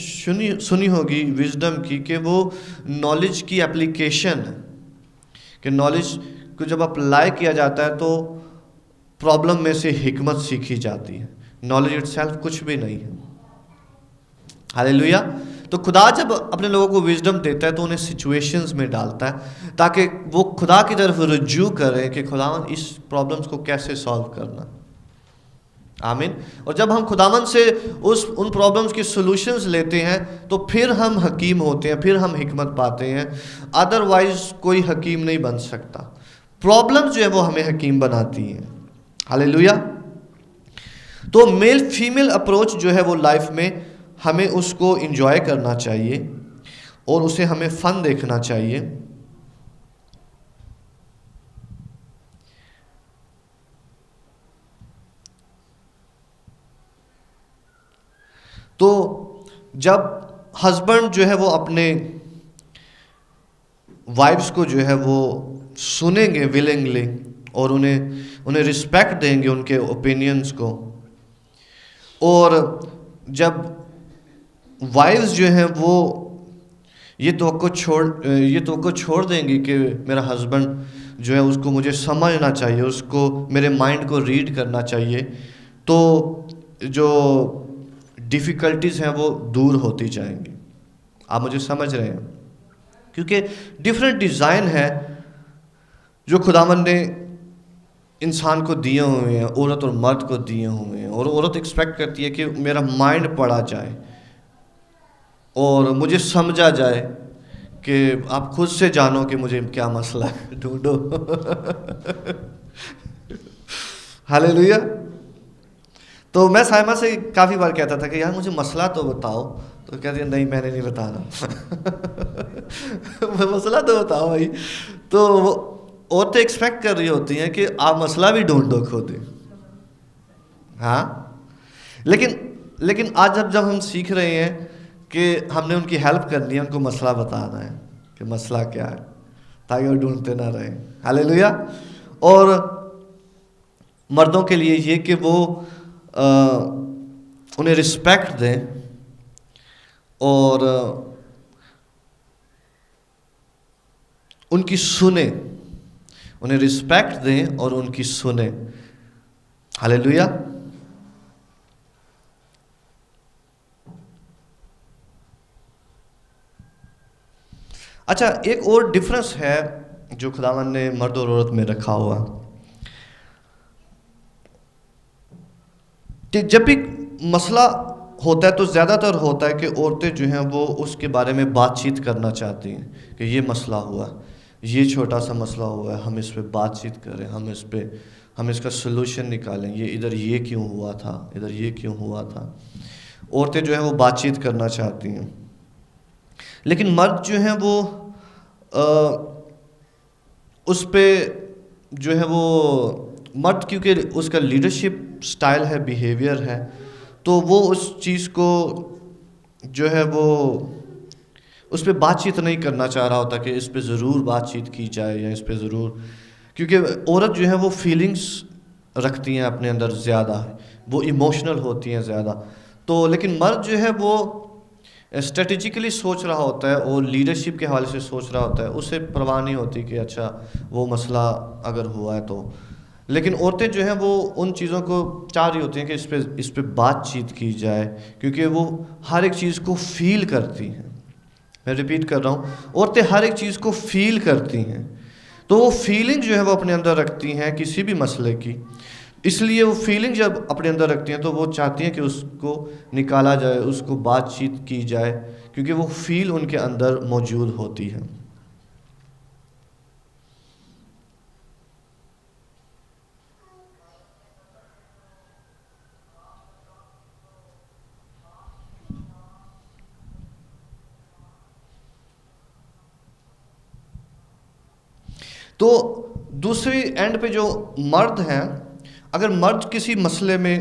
[SPEAKER 1] سنی ہوگی وزڈم کی کہ وہ نالج کی اپلیکیشن ہے, کہ نالج کو جب اپلائی کیا جاتا ہے تو پرابلم میں سے حکمت سیکھی جاتی ہے. نالج اٹ سیلف کچھ بھی نہیں ہے. ہاللیلویا. تو خدا جب اپنے لوگوں کو وزڈم دیتا ہے تو انہیں سچویشنز میں ڈالتا ہے تاکہ وہ خدا کی طرف رجوع کریں کہ خداوند اس پرابلمس کو کیسے سالو کرنا. آمین. اور جب ہم خداوند سے ان پرابلمس کی سولوشنز لیتے ہیں تو پھر ہم حکیم ہوتے ہیں, پھر ہم حکمت پاتے ہیں. ادروائز کوئی حکیم نہیں بن سکتا. پرابلمز جو ہے وہ ہمیں حکیم بناتی ہیں. ہاللیلویا. تو میل فیمیل اپروچ جو ہے وہ لائف میں ہمیں اس کو انجوائے کرنا چاہیے اور اسے ہمیں فن دیکھنا چاہیے. تو جب ہسبینڈ جو ہے وہ اپنے وائفس کو جو ہے وہ سنیں گے ولنگلی اور انہیں رسپیکٹ دیں گے ان کے اوپینینس کو, اور جب وائفز جو ہیں وہ یہ توقع چھوڑ دیں گی کہ میرا ہسبینڈ جو ہے اس کو مجھے سمجھنا چاہیے, اس کو میرے مائنڈ کو ریڈ کرنا چاہیے, تو جو ڈیفیکلٹیز ہیں وہ دور ہوتی جائیں گی. آپ مجھے سمجھ رہے ہیں؟ کیونکہ ڈیفرنٹ ڈیزائن ہے جو خداوند نے انسان کو دیے ہوئے ہیں, عورت اور مرد کو دیے ہوئے ہیں. اور عورت ایکسپیکٹ کرتی ہے کہ میرا مائنڈ پڑھا جائے اور مجھے سمجھا جائے, کہ آپ خود سے جانو کہ مجھے کیا مسئلہ ہے, ڈھونڈو. ہاللیلویا. تو میں سائمہ سے کافی بار کہتا تھا کہ یار مجھے مسئلہ تو بتاؤ, تو کہتی ہے نہیں میں نے نہیں بتانا. مسئلہ تو بتاؤ بھائی. تو عورتیں ایکسپیکٹ کر رہی ہوتی ہیں کہ آپ مسئلہ بھی ڈھونڈو خود. ہاں, لیکن آج جب ہم سیکھ رہے ہیں کہ ہم نے ان کی ہیلپ کرنی ہے, ان کو مسئلہ بتانا ہے کہ مسئلہ کیا ہے, تاکہ وہ ڈھونڈتے نہ رہیں. ہاللیلویا. اور مردوں کے لیے یہ کہ وہ انہیں رسپیکٹ دیں اور ان کی سنیں, انہیں رسپیکٹ دیں اور ان کی سنیں. ہاللیلویا. اچھا, ایک اور ڈفرنس ہے جو خداوند نے مرد اور عورت میں رکھا ہوا, کہ جب بھی مسئلہ ہوتا ہے تو زیادہ تر ہوتا ہے کہ عورتیں جو ہیں وہ اس کے بارے میں بات چیت کرنا چاہتی ہیں کہ یہ مسئلہ ہوا، یہ چھوٹا سا مسئلہ ہوا ہے، ہم اس پہ بات چیت کریں، ہم اس کا سلوشن نکالیں، یہ ادھر یہ کیوں ہوا تھا، ادھر یہ کیوں ہوا تھا۔ عورتیں جو ہیں وہ بات چیت کرنا چاہتی ہیں، لیکن مرد جو ہیں وہ اس پہ جو ہے وہ مرد، کیونکہ اس کا لیڈرشپ سٹائل ہے، بیہیویئر ہے، تو وہ اس چیز کو جو ہے وہ اس پہ بات چیت نہیں کرنا چاہ رہا ہوتا کہ اس پہ ضرور بات چیت کی جائے یا اس پہ ضرور، کیونکہ عورت جو ہے وہ فیلنگز رکھتی ہیں اپنے اندر زیادہ، وہ ایموشنل ہوتی ہیں زیادہ، تو لیکن مرد جو ہے وہ اسٹریٹجیکلی سوچ رہا ہوتا ہے اور لیڈرشپ کے حوالے سے سوچ رہا ہوتا ہے، اسے پرواہ نہیں ہوتی کہ اچھا وہ مسئلہ اگر ہوا ہے تو، لیکن عورتیں جو ہیں وہ ان چیزوں کو چاہ رہی ہوتی ہیں کہ اس پہ بات چیت کی جائے، کیونکہ وہ ہر ایک چیز کو فیل کرتی ہیں۔ میں ریپیٹ کر رہا ہوں، عورتیں ہر ایک چیز کو فیل کرتی ہیں، تو وہ فیلنگ جو ہے وہ اپنے اندر رکھتی ہیں کسی بھی مسئلے کی، اس لیے وہ فیلنگ جب اپنے اندر رکھتی ہیں تو وہ چاہتی ہیں کہ اس کو نکالا جائے، اس کو بات چیت کی جائے، کیونکہ وہ فیل ان کے اندر موجود ہوتی ہے۔ تو دوسری اینڈ پہ جو مرد ہیں، اگر مرد کسی مسئلے میں،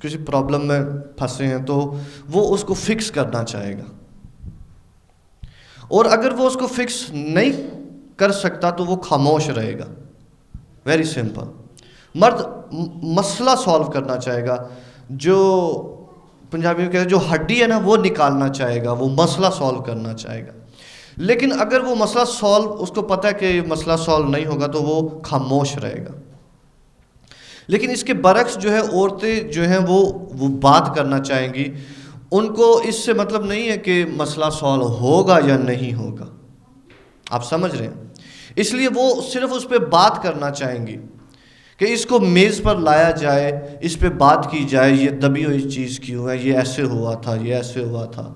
[SPEAKER 1] کسی پرابلم میں پھنسے ہیں تو وہ اس کو فکس کرنا چاہے گا، اور اگر وہ اس کو فکس نہیں کر سکتا تو وہ خاموش رہے گا۔ ویری سمپل، مرد مسئلہ سالو کرنا چاہے گا، جو پنجابی میں کہتے ہیں جو ہڈی ہے نا وہ نکالنا چاہے گا، وہ مسئلہ سالو کرنا چاہے گا، لیکن اگر وہ مسئلہ سالو، اس کو پتہ ہے کہ یہ مسئلہ سالو نہیں ہوگا تو وہ خاموش رہے گا۔ لیکن اس کے برعکس جو ہے عورتیں جو ہیں وہ بات کرنا چاہیں گی، ان کو اس سے مطلب نہیں ہے کہ مسئلہ سالو ہوگا یا نہیں ہوگا، آپ سمجھ رہے ہیں، اس لیے وہ صرف اس پہ بات کرنا چاہیں گی کہ اس کو میز پر لایا جائے، اس پہ بات کی جائے، یہ دبی ہوئی چیز کیوں ہے، یہ ایسے ہوا تھا، یہ ایسے ہوا تھا،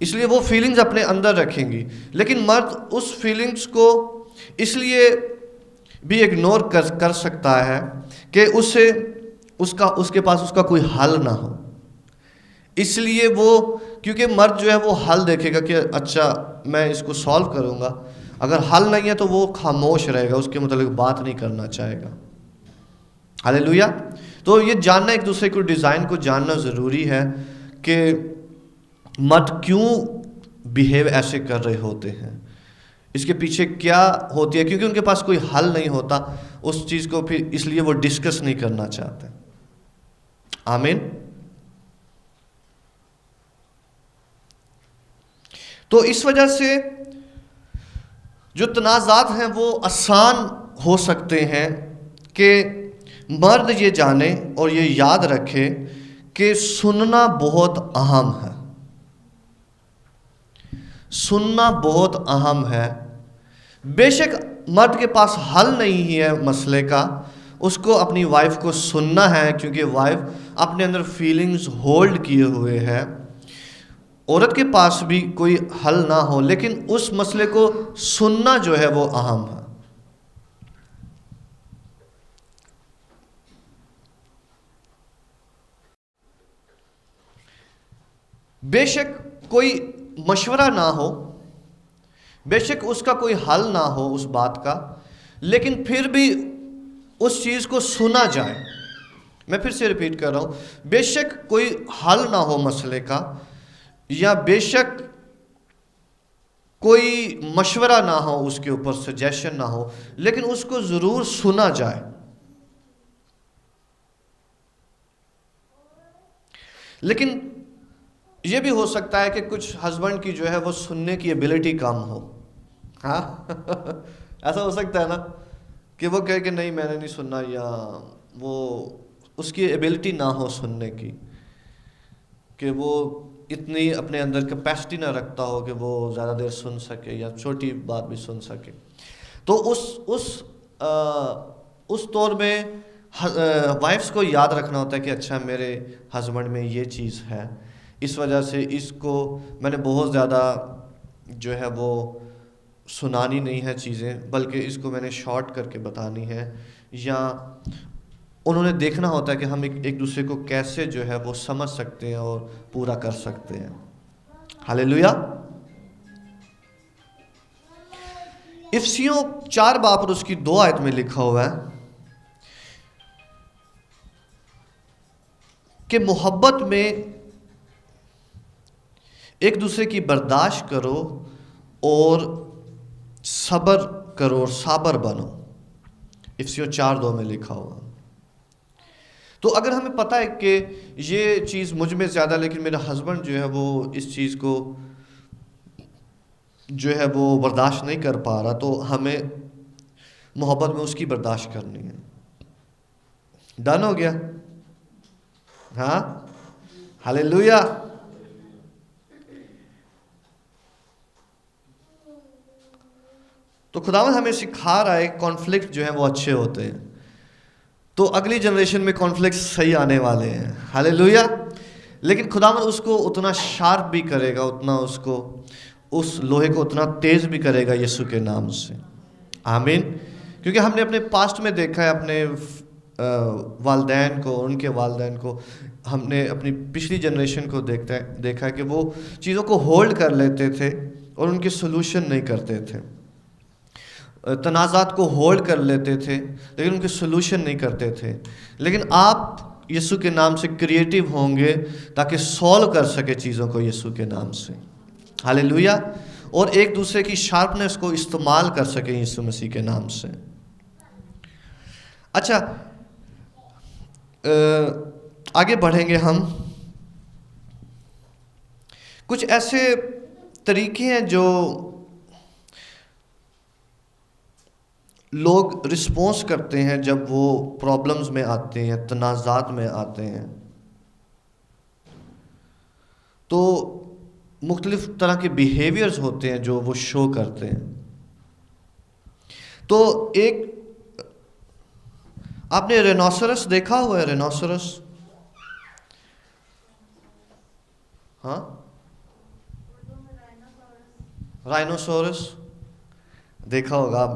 [SPEAKER 1] اس لیے وہ فیلنگز اپنے اندر رکھیں گی۔ لیکن مرد اس فیلنگز کو اس لیے بھی اگنور کر سکتا ہے کہ اس کے پاس اس کا کوئی حل نہ ہو، اس لیے وہ، کیونکہ مرد جو ہے وہ حل دیکھے گا کہ اچھا میں اس کو سالو کروں گا، اگر حل نہیں ہے تو وہ خاموش رہے گا، اس کے متعلق بات نہیں کرنا چاہے گا۔ ہاللیلویا۔ تو یہ جاننا، ایک دوسرے کو ڈیزائن کو جاننا ضروری ہے کہ مرد کیوں بیہیو ایسے کر رہے ہوتے ہیں، اس کے پیچھے کیا ہوتی ہے، کیونکہ ان کے پاس کوئی حل نہیں ہوتا اس چیز کو، پھر اس لیے وہ ڈسکس نہیں کرنا چاہتے۔ آمین۔ تو اس وجہ سے جو تنازعات ہیں وہ آسان ہو سکتے ہیں کہ مرد یہ جانے اور یہ یاد رکھے کہ سننا بہت اہم ہے، سننا بہت اہم ہے۔ بے شک مرد کے پاس حل نہیں ہے مسئلے کا، اس کو اپنی وائف کو سننا ہے، کیونکہ وائف اپنے اندر فیلنگز ہولڈ کیے ہوئے ہے۔ عورت کے پاس بھی کوئی حل نہ ہو، لیکن اس مسئلے کو سننا جو ہے وہ اہم ہے۔ بے شک کوئی مشورہ نہ ہو، بے شک اس کا کوئی حل نہ ہو اس بات کا، لیکن پھر بھی اس چیز کو سنا جائے۔ میں پھر سے ریپیٹ کر رہا ہوں، بے شک کوئی حل نہ ہو مسئلے کا، یا بے شک کوئی مشورہ نہ ہو اس کے اوپر، سجیشن نہ ہو، لیکن اس کو ضرور سنا جائے۔ لیکن یہ بھی ہو سکتا ہے کہ کچھ ہسبینڈ کی جو ہے وہ سننے کی ایبلٹی کم ہو، ہاں ایسا ہو سکتا ہے نا کہ وہ کہے کہ نہیں میں نے نہیں سننا، یا وہ اس کی ایبلٹی نہ ہو سننے کی، کہ وہ اتنی اپنے اندر کیپیسٹی نہ رکھتا ہو کہ وہ زیادہ دیر سن سکے یا چھوٹی بات بھی سن سکے۔ تو اس طور میں وائفس کو یاد رکھنا ہوتا ہے کہ اچھا میرے ہسبینڈ میں یہ چیز ہے، اس وجہ سے اس کو میں نے بہت زیادہ جو ہے وہ سنانی نہیں ہے چیزیں، بلکہ اس کو میں نے شارٹ کر کے بتانی ہے، یا انہوں نے دیکھنا ہوتا ہے کہ ہم ایک دوسرے کو کیسے جو ہے وہ سمجھ سکتے ہیں اور پورا کر سکتے ہیں. ہاللیلویا. افسیوں 4 باب اور اس کی 2 آیت میں لکھا ہوا ہے کہ محبت میں ایک دوسرے کی برداشت کرو اور صبر کرو اور صابر بنو. افسیوں 4:2 میں لکھا ہوا. تو اگر ہمیں پتہ ہے کہ یہ چیز مجھ میں زیادہ، لیکن میرا ہسبینڈ جو ہے وہ اس چیز کو جو ہے وہ برداشت نہیں کر پا رہا، تو ہمیں محبت میں اس کی برداشت کرنی ہے. ڈن ہو گیا؟ ہاں، ہاللیلویا. تو خداوند ہمیں سکھا رہا ہے کانفلکٹ جو ہیں وہ اچھے ہوتے ہیں. تو اگلی جنریشن میں کانفلکٹ صحیح آنے والے ہیں. ہاللیلویا. لیکن خداوند اس کو اتنا شارپ بھی کرے گا، اتنا اس لوہے کو اتنا تیز بھی کرے گا یسوع کے نام سے. آمین. کیونکہ ہم نے اپنے پاسٹ میں دیکھا ہے، اپنے والدین کو، ان کے والدین کو، ہم نے اپنی پچھلی جنریشن کو دیکھا ہے کہ وہ چیزوں کو ہولڈ کر لیتے تھے اور ان کے سلوشن نہیں کرتے تھے. تنازعات کو ہولڈ کر لیتے تھے لیکن ان کے سلوشن نہیں کرتے تھے. لیکن آپ یسوع کے نام سے کریٹیو ہوں گے تاکہ سولو کر سکے چیزوں کو یسوع کے نام سے. ہاللیلویا. اور ایک دوسرے کی شارپنس کو استعمال کر سکیں یسوع مسیح کے نام سے. اچھا، آگے بڑھیں گے ہم. کچھ ایسے طریقے ہیں جو لوگ رسپونس کرتے ہیں جب وہ پرابلمز میں آتے ہیں، تنازعات میں آتے ہیں. تو مختلف طرح کے بیہیویئرز ہوتے ہیں جو وہ شو کرتے ہیں. تو ایک آپ نے رینوسرس دیکھا ہوا ہے؟ رینوسرس، ہاں، رائنوسورس دیکھا ہوگا آپ،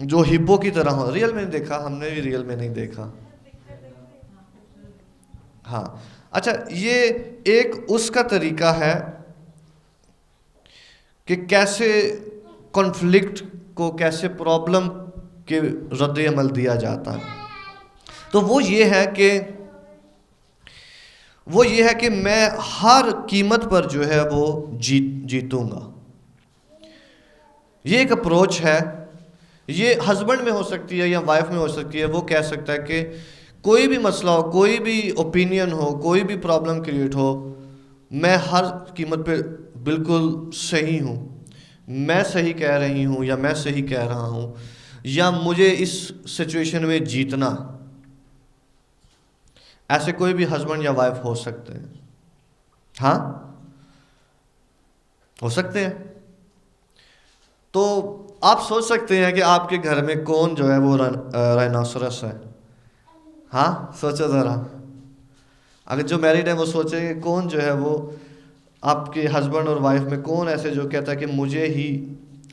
[SPEAKER 1] جو ہپو کی طرح ہو. ریئل میں نہیں دیکھا، ہم نے بھی ریئل میں نہیں دیکھا. ہاں. اچھا، یہ ایک اس کا طریقہ ہے کہ کیسے کنفلکٹ کو، کیسے پرابلم کے رد عمل دیا جاتا ہے. تو وہ یہ ہے کہ میں ہر قیمت پر جو ہے وہ جیتوں گا. یہ ایک اپروچ ہے. یہ ہسبینڈ میں ہو سکتی ہے یا وائف میں ہو سکتی ہے. وہ کہہ سکتا ہے کہ کوئی بھی مسئلہ ہو، کوئی بھی اوپینین ہو، کوئی بھی پرابلم کریٹ ہو، میں ہر قیمت پہ بالکل صحیح ہوں، میں صحیح کہہ رہی ہوں یا میں صحیح کہہ رہا ہوں، یا مجھے اس سچویشن میں جیتنا. ایسے کوئی بھی ہسبینڈ یا وائف ہو سکتے ہیں. ہاں، ہو سکتے ہیں. تو آپ سوچ سکتے ہیں کہ آپ کے گھر میں کون جو ہے وہ رائنوسرس ہے. ہاں، سوچو ذرا. اگر جو میرڈ ہے وہ سوچیں کہ کون جو ہے وہ آپ کے ہسبینڈ اور وائف میں کون ایسے جو کہتا ہے کہ مجھے ہی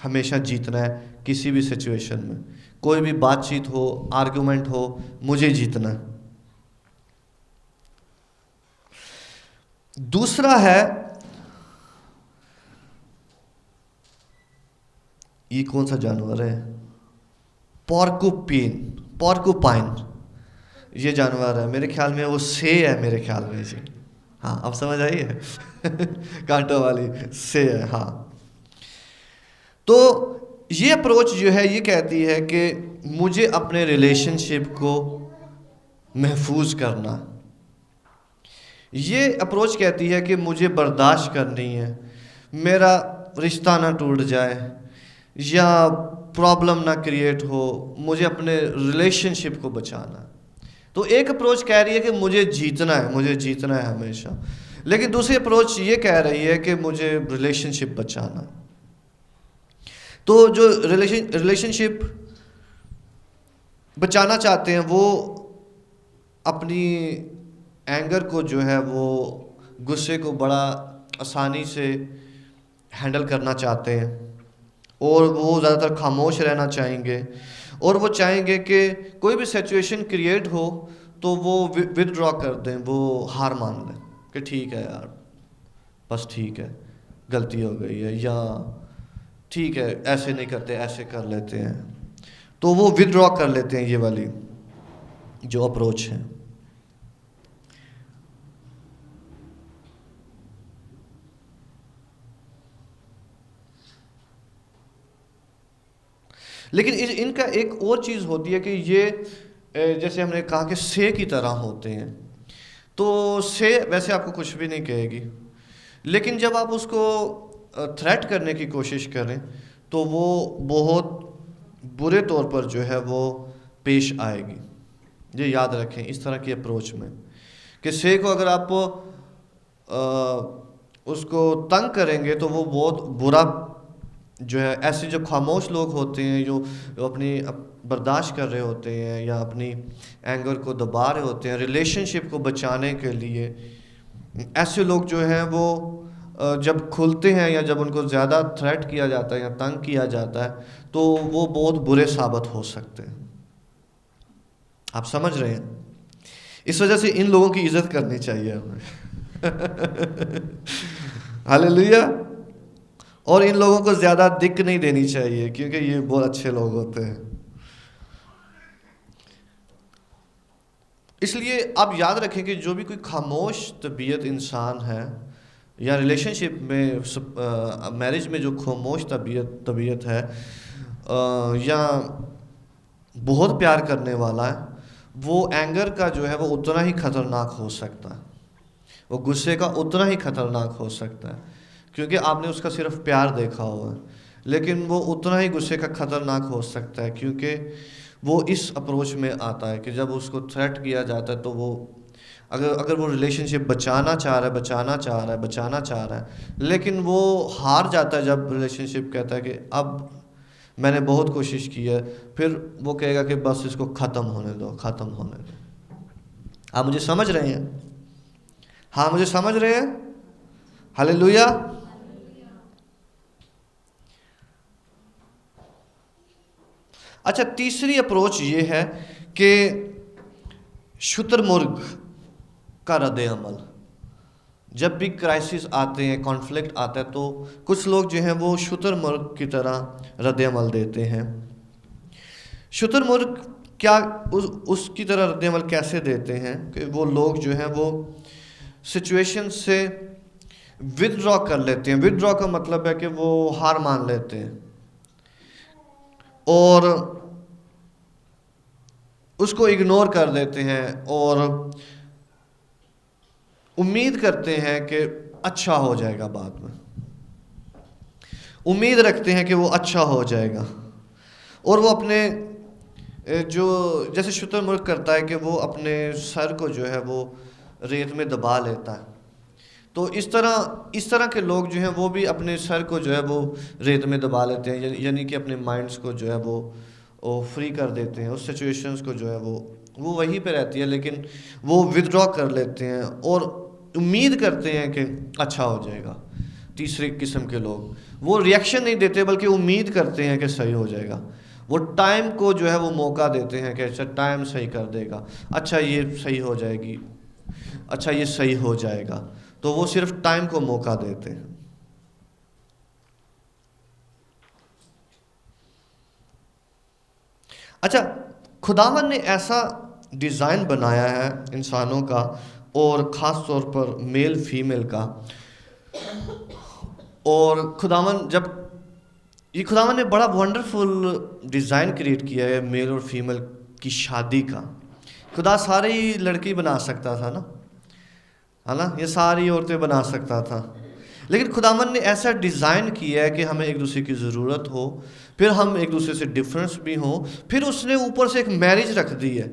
[SPEAKER 1] ہمیشہ جیتنا ہے کسی بھی سچویشن میں، کوئی بھی بات چیت ہو، آرگومنٹ ہو، مجھے جیتنا ہے. دوسرا ہے، یہ کون سا جانور ہے؟ پورکوپائن. یہ جانور ہے، میرے خیال میں وہ سے ہے، میرے خیال میں جی. ہاں، اب سمجھ آئی ہے؟ کانٹوں والی سے ہے. ہاں. تو یہ اپروچ جو ہے یہ کہتی ہے کہ مجھے اپنے ریلیشن شپ کو محفوظ کرنا. یہ اپروچ کہتی ہے کہ مجھے برداشت کرنی ہے، میرا رشتہ نہ ٹوٹ جائے یا پرابلم نہ کریٹ ہو، مجھے اپنے ریلیشن شپ کو بچانا. تو ایک اپروچ کہہ رہی ہے کہ مجھے جیتنا ہے ہمیشہ. لیکن دوسری اپروچ یہ کہہ رہی ہے کہ مجھے ریلیشن شپ بچانا. تو جو ریلیشن شپ بچانا چاہتے ہیں، وہ اپنی اینگر کو جو ہے وہ غصے کو بڑا آسانی سے ہینڈل کرنا چاہتے ہیں، اور وہ زیادہ تر خاموش رہنا چاہیں گے، اور وہ چاہیں گے کہ کوئی بھی سچویشن کریٹ ہو تو وہ ود ڈرا کر دیں، وہ ہار مان لیں کہ ٹھیک ہے یار، بس ٹھیک ہے، غلطی ہو گئی ہے، یا ٹھیک ہے ایسے نہیں کرتے ایسے کر لیتے ہیں، تو وہ ود ڈرا کر لیتے ہیں، یہ والی جو اپروچ ہے۔ لیکن ان کا ایک اور چیز ہوتی ہے کہ یہ جیسے ہم نے کہا کہ سے کی طرح ہوتے ہیں، تو سے ویسے آپ کو کچھ بھی نہیں کہے گی، لیکن جب آپ اس کو تھریٹ کرنے کی کوشش کریں تو وہ بہت برے طور پر جو ہے وہ پیش آئے گی۔ یہ یاد رکھیں اس طرح کی اپروچ میں کہ سے کو اگر آپ اس کو تنگ کریں گے تو وہ بہت برا جو ہے، ایسے جو خاموش لوگ ہوتے ہیں جو اپنی برداشت کر رہے ہوتے ہیں یا اپنی اینگر کو دبا رہے ہوتے ہیں ریلیشن شپ کو بچانے کے لیے، ایسے لوگ جو ہیں وہ جب کھلتے ہیں یا جب ان کو زیادہ تھریٹ کیا جاتا ہے یا تنگ کیا جاتا ہے تو وہ بہت برے ثابت ہو سکتے ہیں۔ آپ سمجھ رہے ہیں؟ اس وجہ سے ان لوگوں کی عزت کرنی چاہیے ہمیں۔ ہاللیلویا۔ اور ان لوگوں کو زیادہ دق نہیں دینی چاہیے کیونکہ یہ بہت اچھے لوگ ہوتے ہیں۔ اس لیے آپ یاد رکھیں کہ جو بھی کوئی خاموش طبیعت انسان ہے یا ریلیشن شپ میں میرج میں جو خاموش طبیعت ہے یا بہت پیار کرنے والا ہے، وہ اینگر کا جو ہے وہ اتنا ہی خطرناک ہو سکتا ہے، وہ غصے کا اتنا ہی خطرناک ہو سکتا ہے، کیونکہ آپ نے اس کا صرف پیار دیکھا ہوا ہے، لیکن وہ اتنا ہی غصے کا خطرناک ہو سکتا ہے کیونکہ وہ اس اپروچ میں آتا ہے کہ جب اس کو تھریٹ کیا جاتا ہے تو وہ اگر وہ ریلیشن شپ بچانا چاہ رہا ہے لیکن وہ ہار جاتا ہے جب ریلیشن شپ کہتا ہے کہ اب میں نے بہت کوشش کی ہے، پھر وہ کہے گا کہ بس اس کو ختم ہونے دو۔ آپ مجھے سمجھ رہے ہیں؟ ہاں مجھے سمجھ رہے ہیں؟ ہاللیلویا۔ اچھا، تیسری اپروچ یہ ہے کہ شتر مرغ کا رد عمل۔ جب بھی کرائسس آتے ہیں، کانفلکٹ آتا ہے، تو کچھ لوگ جو ہیں وہ شتر مرغ کی طرح رد عمل دیتے ہیں۔ شتر مرغ کیا اس کی طرح رد عمل کیسے دیتے ہیں کہ وہ لوگ جو ہیں وہ سچویشن سے ود ڈرا کر لیتے ہیں۔ ود ڈرا کا مطلب ہے کہ وہ ہار مان لیتے ہیں اور اس کو اگنور کر دیتے ہیں اور امید کرتے ہیں کہ اچھا ہو جائے گا، بعد میں امید رکھتے ہیں کہ وہ اچھا ہو جائے گا، اور وہ اپنے جو جیسے شتر مرغ کرتا ہے کہ وہ اپنے سر کو جو ہے وہ ریت میں دبا لیتا ہے، تو اس طرح کے لوگ جو ہیں وہ بھی اپنے سر کو جو ہے وہ ریت میں دبا لیتے ہیں، یعنی کہ اپنے مائنڈس کو جو ہے وہ فری کر دیتے ہیں، اس سچویشنز کو جو ہے وہ وہیں پہ رہتی ہے، لیکن وہ ود ڈرا کر لیتے ہیں اور امید کرتے ہیں کہ اچھا ہو جائے گا۔ تیسری قسم کے لوگ وہ ریئیکشن نہیں دیتے بلکہ امید کرتے ہیں کہ صحیح ہو جائے گا، وہ ٹائم کو جو ہے وہ موقع دیتے ہیں کہ اچھا ٹائم صحیح کر دے گا، اچھا یہ صحیح ہو جائے گی، اچھا یہ صحیح ہو جائے گا، تو وہ صرف ٹائم کو موقع دیتے ہیں۔ اچھا، خداوند نے ایسا ڈیزائن بنایا ہے انسانوں کا، اور خاص طور پر میل فیمیل کا، اور خداوند نے بڑا ونڈرفل ڈیزائن کریٹ کیا ہے میل اور فیمیل کی شادی کا۔ خدا ساری لڑکی بنا سکتا تھا نا، ہے نا، یہ ساری عورتیں بنا سکتا تھا، لیکن خداوند نے ایسا ڈیزائن کیا ہے کہ ہمیں ایک دوسرے کی ضرورت ہو، پھر ہم ایک دوسرے سے ڈفرینس بھی ہوں، پھر اس نے اوپر سے ایک میرج رکھ دی ہے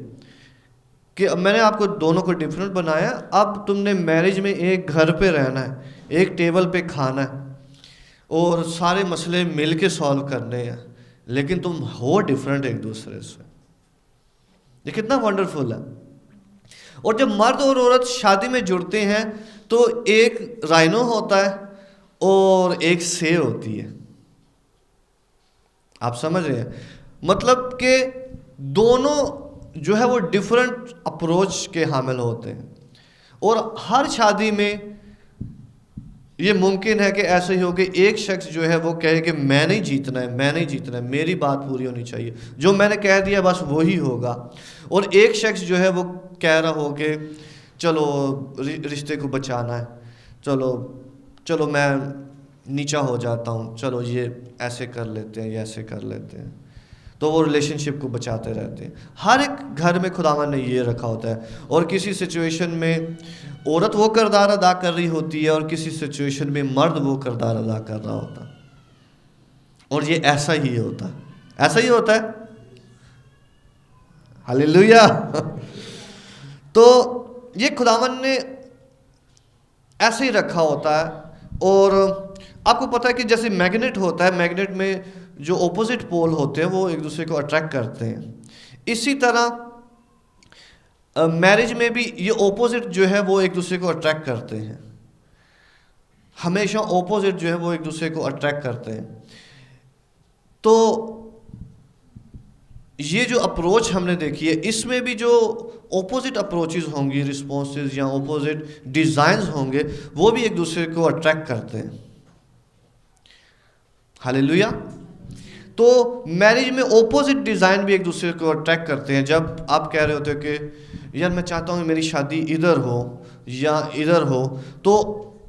[SPEAKER 1] کہ اب میں نے آپ کو دونوں کو ڈفرینٹ بنایا، اب تم نے میرج میں ایک گھر پہ رہنا ہے، ایک ٹیبل پہ کھانا ہے اور سارے مسئلے مل کے سالو کرنے ہیں، لیکن تم ہو ڈفرینٹ ایک دوسرے سے۔ یہ کتنا ونڈرفل ہے. اور جب مرد اور عورت شادی میں جڑتے ہیں تو ایک رائنو ہوتا ہے اور ایک سے ہوتی ہے. آپ سمجھ رہے ہیں؟ مطلب کہ دونوں جو ہے وہ ڈیفرنٹ اپروچ کے حامل ہوتے ہیں. اور ہر شادی میں یہ ممکن ہے کہ ایسا ہی ہو کہ ایک شخص جو ہے وہ کہے کہ میں نہیں جیتنا ہے، میں نہیں جیتنا ہے، میری بات پوری ہونی چاہیے، جو میں نے کہہ دیا بس وہی ہوگا. اور ایک شخص جو ہے وہ کہہ رہا ہو کہ چلو رشتے کو بچانا ہے، چلو میں نیچا ہو جاتا ہوں، چلو یہ ایسے کر لیتے ہیں، یہ ایسے کر لیتے ہیں. تو وہ ریلیشن شپ کو بچاتے رہتے ہیں. ہر ایک گھر میں خداوند نے یہ رکھا ہوتا ہے. اور کسی سچویشن میں عورت وہ کردار ادا کر رہی ہوتی ہے اور کسی سچویشن میں مرد وہ کردار ادا کر رہا ہوتا ہے. اور یہ ایسا ہی ہوتا ہے، ایسا ہی ہوتا ہے. ہاللیلویا. تو یہ خداوند نے ایسے ہی رکھا ہوتا ہے. اور آپ کو پتہ ہے کہ جیسے میگنیٹ ہوتا ہے، میگنیٹ میں جو اپوزٹ پول ہوتے ہیں وہ ایک دوسرے کو اٹریکٹ کرتے ہیں. اسی طرح میرج میں بھی یہ اپوزٹ جو ہے وہ ایک دوسرے کو اٹریکٹ کرتے ہیں. ہمیشہ اپوزٹ جو ہے وہ ایک دوسرے کو اٹریکٹ کرتے ہیں. تو یہ جو اپروچ ہم نے دیکھی ہے، اس میں بھی جو اپوزٹ اپروچز ہوں گی، رسپانسز یا اپوزٹ ڈیزائنز ہوں گے، وہ بھی ایک دوسرے کو اٹریکٹ کرتے ہیں. ہاللیلویا. تو میرج میں اپوزٹ ڈیزائن بھی ایک دوسرے کو اٹریکٹ کرتے ہیں. جب آپ کہہ رہے ہوتے ہو کہ یار میں چاہتا ہوں میری شادی ادھر ہو یا ادھر ہو، تو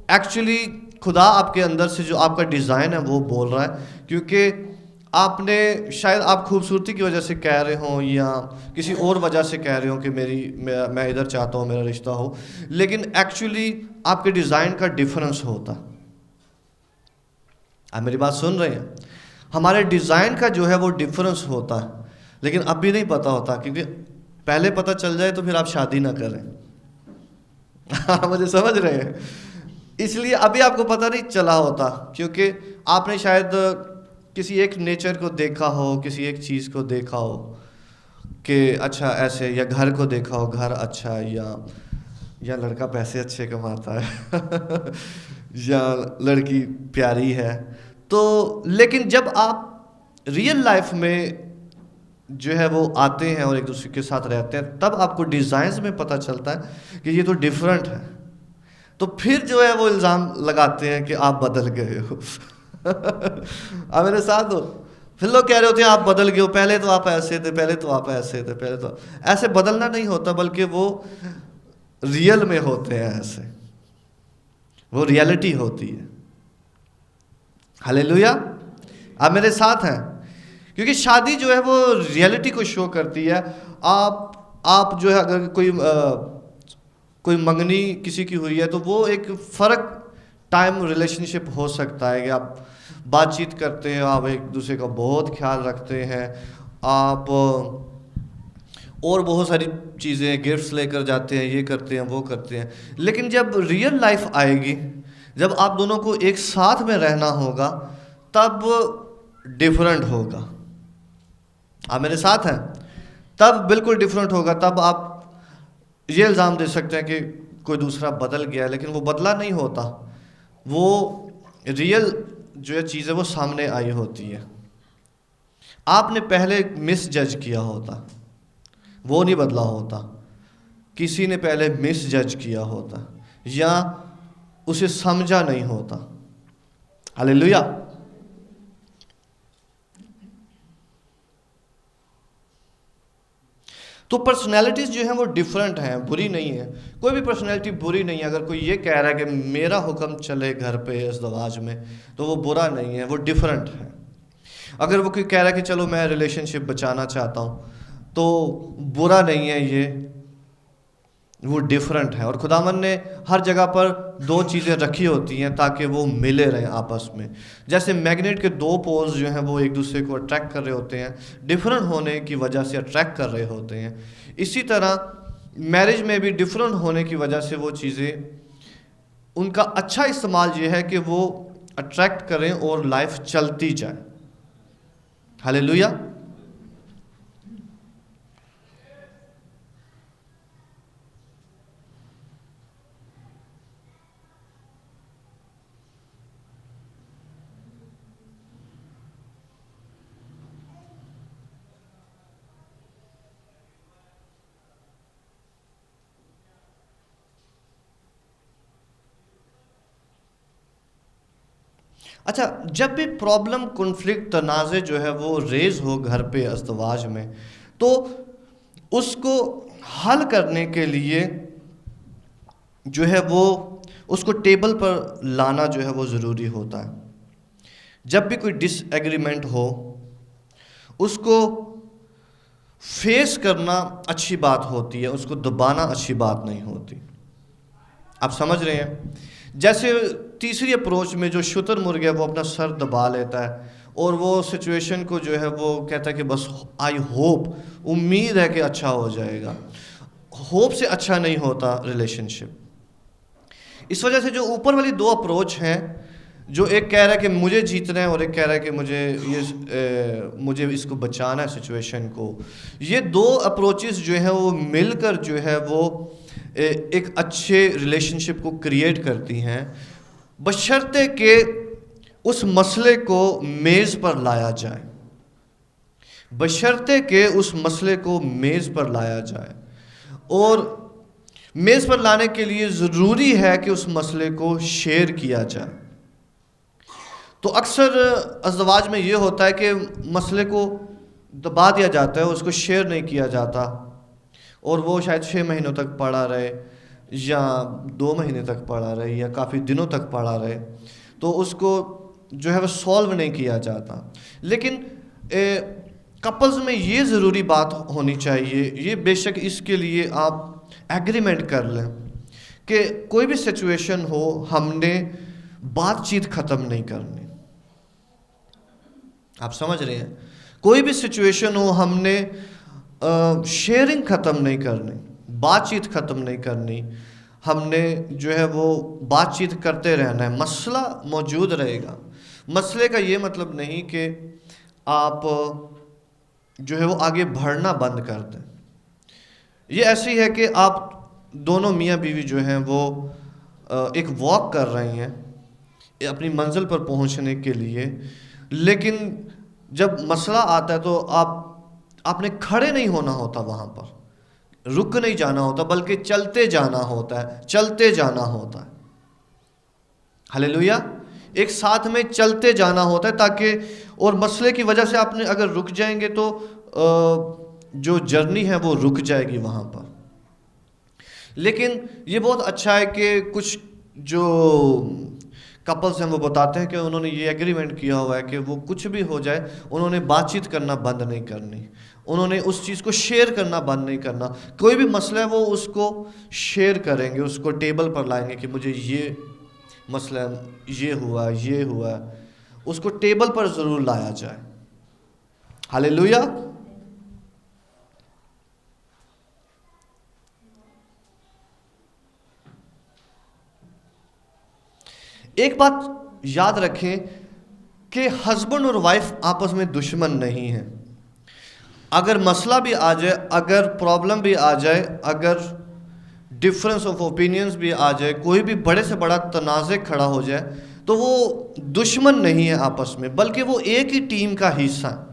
[SPEAKER 1] ایکچولی خدا آپ کے اندر سے جو آپ کا ڈیزائن ہے وہ بول رہا ہے. کیونکہ آپ نے شاید آپ خوبصورتی کی وجہ سے کہہ رہے ہوں یا کسی اور وجہ سے کہہ رہے ہوں کہ میں ادھر چاہتا ہوں میرا رشتہ ہو، لیکن ایکچولی آپ کے ڈیزائن کا ڈیفرنس ہوتا. آپ میری بات سن رہے ہیں؟ ہمارے ڈیزائن کا جو ہے وہ ڈیفرنس ہوتا ہے، لیکن اب بھی نہیں پتہ ہوتا. کیونکہ پہلے پتہ چل جائے تو پھر آپ شادی نہ کریں. مجھے سمجھ رہے ہیں؟ اس لیے ابھی آپ کو پتہ نہیں چلا ہوتا، کیونکہ آپ نے شاید کسی ایک نیچر کو دیکھا ہو، کسی ایک چیز کو دیکھا ہو کہ اچھا ایسے، یا گھر کو دیکھا ہو گھر اچھا، یا لڑکا پیسے اچھے کماتا ہے یا لڑکی پیاری ہے. تو لیکن جب آپ ریئل لائف میں جو ہے وہ آتے ہیں اور ایک دوسرے کے ساتھ رہتے ہیں، تب آپ کو ڈیزائنز میں پتہ چلتا ہے کہ یہ تو ڈیفرنٹ ہے. تو پھر جو ہے وہ الزام لگاتے ہیں کہ آپ بدل گئے ہو. آپ میرے ساتھ ہو؟ پھر لوگ کہہ رہے ہوتے ہیں آپ بدل گئے ہو، پہلے تو آپ ایسے تھے، پہلے تو آپ ایسے تھے، پہلے تو ایسے. بدلنا نہیں ہوتا، بلکہ وہ ریئل میں ہوتے ہیں ایسے، وہ ریئلٹی ہوتی ہے. ہاللیلویا. آپ میرے ساتھ ہیں؟ کیونکہ شادی جو ہے وہ ریئلٹی کو شو کرتی ہے. آپ جو ہے اگر کوئی منگنی کسی کی ہوئی ہے تو وہ ایک فرق ٹائم ریلیشن شپ ہو سکتا ہے کہ آپ بات چیت کرتے ہیں، آپ ایک دوسرے کا بہت خیال رکھتے ہیں، آپ اور بہت ساری چیزیں گفٹس لے کر جاتے ہیں، یہ کرتے ہیں وہ کرتے ہیں. لیکن جب ریئل لائف آئے گی، جب آپ دونوں کو ایک ساتھ میں رہنا ہوگا، تب ڈیفرنٹ ہوگا. آپ میرے ساتھ ہیں؟ تب بالکل ڈیفرنٹ ہوگا. تب آپ یہ الزام دے سکتے ہیں کہ کوئی دوسرا بدل گیا، لیکن وہ بدلا نہیں ہوتا. وہ ریئل جو ہے چیز ہے وہ سامنے آئی ہوتی ہے. آپ نے پہلے مس جج کیا ہوتا، وہ نہیں بدلا ہوتا. کسی نے پہلے مس جج کیا ہوتا یا اسے سمجھا نہیں ہوتا. ہاللیلویا. تو پرسنالٹیز جو ہیں وہ ڈیفرنٹ ہیں، بری نہیں ہے. کوئی بھی پرسنالٹی بری نہیں ہے. اگر کوئی یہ کہہ رہا ہے کہ میرا حکم چلے گھر پہ ازدواج میں، تو وہ برا نہیں ہے، وہ ڈیفرنٹ ہے. اگر وہ کوئی کہہ رہا ہے کہ چلو میں ریلیشن شپ بچانا چاہتا ہوں، تو برا نہیں ہے، وہ ڈیفرنٹ ہے. اور خداوند نے ہر جگہ پر دو چیزیں رکھی ہوتی ہیں تاکہ وہ ملے رہیں آپس میں. جیسے میگنیٹ کے دو پولز جو ہیں وہ ایک دوسرے کو اٹریکٹ کر رہے ہوتے ہیں، ڈیفرنٹ ہونے کی وجہ سے اٹریکٹ کر رہے ہوتے ہیں. اسی طرح میرج میں بھی ڈیفرنٹ ہونے کی وجہ سے وہ چیزیں، ان کا اچھا استعمال یہ ہے کہ وہ اٹریکٹ کریں اور لائف چلتی جائے. ہاللیلویا. اچھا، جب بھی پرابلم، کنفلکٹ، تنازع جو ہے وہ ریز ہو گھر پہ ازدواج میں، تو اس کو حل کرنے کے لیے جو ہے وہ اس کو ٹیبل پر لانا جو ہے وہ ضروری ہوتا ہے. جب بھی کوئی ڈس ایگریمنٹ ہو، اس کو فیس کرنا اچھی بات ہوتی ہے، اس کو دبانا اچھی بات نہیں ہوتی. آپ سمجھ رہے ہیں؟ جیسے تیسری اپروچ میں جو شتر مرغ ہے وہ اپنا سر دبا لیتا ہے اور وہ سچویشن کو جو ہے وہ کہتا ہے کہ بس آئی ہوپ، امید ہے کہ اچھا ہو جائے گا. ہوپ سے اچھا نہیں ہوتا ریلیشن شپ. اس وجہ سے جو اوپر والی دو اپروچ ہیں، جو ایک کہہ رہا ہے کہ مجھے جیتنا ہے اور ایک کہہ رہا ہے کہ مجھے اس کو بچانا ہے سچویشن کو، یہ دو اپروچز جو ہیں وہ مل کر جو ہے وہ ایک اچھے ریلیشن شپ کو کریٹ کرتی ہیں، بشرطے کہ اس مسئلے کو میز پر لایا جائے. بشرطے کہ اس مسئلے کو میز پر لایا جائے. اور میز پر لانے کے لیے ضروری ہے کہ اس مسئلے کو شیئر کیا جائے. تو اکثر ازدواج میں یہ ہوتا ہے کہ مسئلے کو دبا دیا جاتا ہے، اس کو شیئر نہیں کیا جاتا، اور وہ شاید 6 مہینوں تک پڑا رہے یا 2 مہینے تک پڑا رہے یا کافی دنوں تک پڑا رہے، تو اس کو جو ہے وہ سولو نہیں کیا جاتا. لیکن کپلز میں یہ ضروری بات ہونی چاہیے، یہ بے شک اس کے لیے آپ ایگریمنٹ کر لیں کہ کوئی بھی سچویشن ہو، ہم نے بات چیت ختم نہیں کرنی. آپ سمجھ رہے ہیں؟ کوئی بھی سچویشن ہو، ہم نے شیئرنگ ختم نہیں کرنی، بات چیت ختم نہیں کرنی. ہم نے جو ہے وہ بات چیت کرتے رہنا ہے. مسئلہ موجود رہے گا. مسئلے کا یہ مطلب نہیں کہ آپ جو ہے وہ آگے بڑھنا بند کر دیں. یہ ایسی ہے کہ آپ دونوں میاں بیوی جو ہیں وہ ایک واک کر رہے ہیں اپنی منزل پر پہنچنے کے لیے، لیکن جب مسئلہ آتا ہے تو آپ نے کھڑے نہیں ہونا ہوتا، وہاں پر رک نہیں جانا ہوتا، بلکہ چلتے جانا ہوتا ہے، چلتے جانا ہوتا ہے. ہلیلویا! ایک ساتھ میں چلتے جانا ہوتا ہے، تاکہ اور مسئلے کی وجہ سے آپ نے اگر رک جائیں گے تو جو جرنی ہے وہ رک جائے گی وہاں پر. لیکن یہ بہت اچھا ہے کہ کچھ جو کپلز ہیں وہ بتاتے ہیں کہ انہوں نے یہ ایگریمنٹ کیا ہوا ہے کہ وہ کچھ بھی ہو جائے انہوں نے بات چیت کرنا بند نہیں کرنی، انہوں نے اس چیز کو شیئر کرنا بند نہیں کرنا. کوئی بھی مسئلہ ہے وہ اس کو شیئر کریں گے، اس کو ٹیبل پر لائیں گے کہ مجھے یہ مسئلہ یہ ہوا، اس کو ٹیبل پر ضرور لایا جائے. ہلیلویا! ایک بات یاد رکھیں کہ ہسبینڈ اور وائف آپس میں دشمن نہیں ہیں. اگر مسئلہ بھی آ جائے، اگر پرابلم بھی آ جائے، اگر ڈفرینس آف اوپینینز بھی آ جائے، کوئی بھی بڑے سے بڑا تنازع کھڑا ہو جائے، تو وہ دشمن نہیں ہے آپس میں، بلکہ وہ ایک ہی ٹیم کا حصہ ہیں.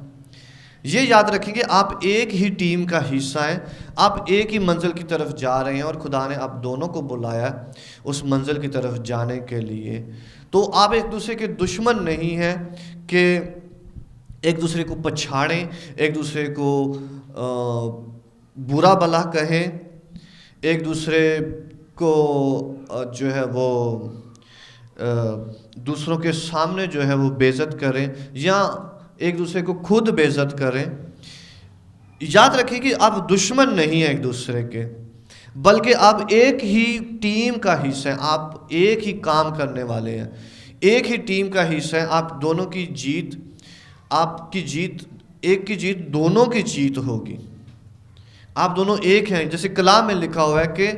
[SPEAKER 1] یہ یاد رکھیں کہ آپ ایک ہی ٹیم کا حصہ ہیں، آپ ایک ہی منزل کی طرف جا رہے ہیں، اور خدا نے آپ دونوں کو بلایا اس منزل کی طرف جانے کے لیے. تو آپ ایک دوسرے کے دشمن نہیں ہیں کہ ایک دوسرے کو پچھاڑیں، ایک دوسرے کو برا بلا کہیں، ایک دوسرے کو جو ہے وہ دوسروں کے سامنے جو ہے وہ بے عزت کریں یا ایک دوسرے کو خود بے عزت کریں. یاد رکھیں کہ آپ دشمن نہیں ہیں ایک دوسرے کے، بلکہ آپ ایک ہی ٹیم کا حصہ ہیں، آپ ایک ہی کام کرنے والے ہیں، ایک ہی ٹیم کا حصہ ہیں. آپ دونوں کی جیت، آپ کی جیت، ایک کی جیت دونوں کی جیت ہوگی. آپ دونوں ایک ہیں، جیسے کلام میں لکھا ہوا ہے کہ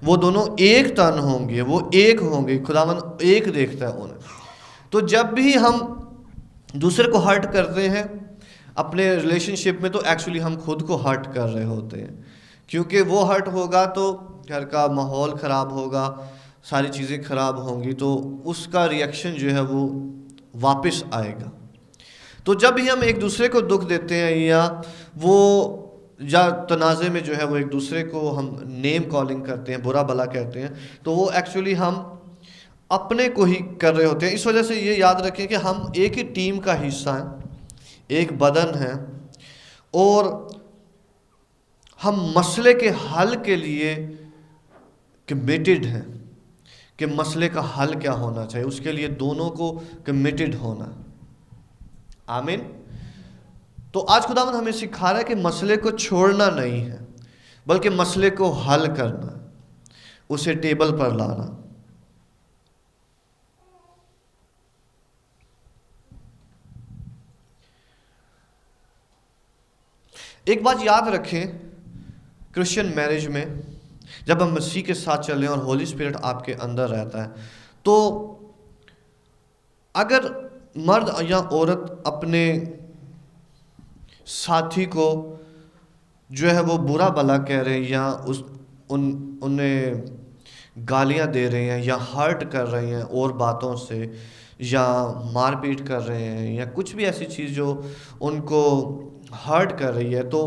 [SPEAKER 1] وہ دونوں ایک تن ہوں گے، وہ ایک ہوں گے، خداوند ایک دیکھتا ہے انہیں. تو جب بھی ہم دوسرے کو ہرٹ کرتے ہیں اپنے ریلیشن شپ میں، تو ایکچولی ہم خود کو ہرٹ کر رہے ہوتے ہیں، کیونکہ وہ ہرٹ ہوگا تو گھر کا ماحول خراب ہوگا، ساری چیزیں خراب ہوں گی، تو اس کا ریئیکشن جو ہے وہ واپس آئے گا. تو جب بھی ہم ایک دوسرے کو دکھ دیتے ہیں یا تنازع میں جو ہے وہ ایک دوسرے کو ہم نیم کالنگ کرتے ہیں، برا بلا کہتے ہیں، تو وہ ایکچولی ہم اپنے کو ہی کر رہے ہوتے ہیں. اس وجہ سے یہ یاد رکھیں کہ ہم ایک ہی ٹیم کا حصہ ہیں, ایک بدن ہے, اور ہم مسئلے کے حل کے لیے کمیٹڈ ہیں کہ مسئلے کا حل کیا ہونا چاہیے. اس کے لیے دونوں کو کمیٹڈ ہونا. آمین. تو آج خداوند ہمیں سکھا رہا ہے کہ مسئلے کو چھوڑنا نہیں ہے, بلکہ مسئلے کو حل کرنا, اسے ٹیبل پر لانا. ایک بات یاد رکھیں, کرسچن میرج میں جب ہم مسیح کے ساتھ چلیں اور ہولی اسپرٹ آپ کے اندر رہتا ہے, تو اگر مرد یا عورت اپنے ساتھی کو جو ہے وہ برا بلا کہہ رہے ہیں, یا انہیں گالیاں دے رہے ہیں, یا ہرٹ کر رہے ہیں اور باتوں سے, یا مار پیٹ کر رہے ہیں, یا کچھ بھی ایسی چیز جو ان کو ہرٹ کر رہی ہے, تو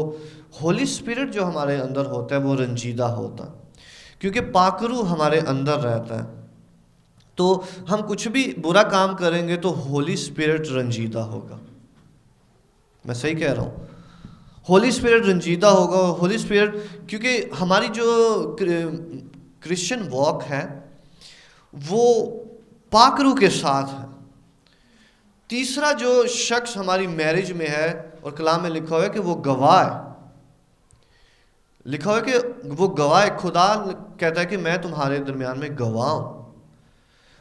[SPEAKER 1] ہولی اسپرٹ جو ہمارے اندر ہوتا ہے وہ رنجیدہ ہوتا, کیونکہ پاک روح ہمارے اندر رہتا ہے. تو ہم کچھ بھی برا کام کریں گے تو ہولی اسپرٹ رنجیدہ ہوگا. میں صحیح کہہ رہا ہوں؟ ہولی اسپرٹ رنجیدہ ہوگا. ہولی اسپرٹ, کیونکہ ہماری جو کرسچن واک ہے وہ پاک روح کے ساتھ ہے. تیسرا جو شخص ہماری میرج میں ہے, اور کلام میں لکھا ہوا ہے کہ وہ گواہ ہے, لکھا ہوا ہے کہ وہ گواہ ہے. خدا کہتا ہے کہ میں تمہارے درمیان میں گواہ ہوں.